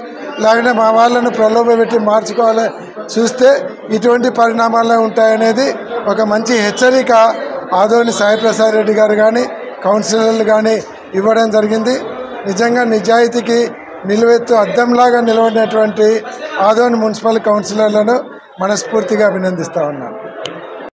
లేకుంటే మా వాళ్ళను ప్రలోభ పెట్టి మార్చుకోవాలి చూస్తే ఇటువంటి పరిణామాలే ఉంటాయనేది ఒక మంచి హెచ్చరిక ఆదోని సాయిప్రసాద్ రెడ్డి గారు కానీ కౌన్సిలర్లు కానీ ఇవ్వడం జరిగింది. నిజంగా నిజాయితీకి నిలువెత్తు అద్దంలాగా నిలబడినటువంటి ఆదోని మున్సిపల్ కౌన్సిలర్లను మనస్ఫూర్తిగా అభినందిస్తూ ఉన్నాను.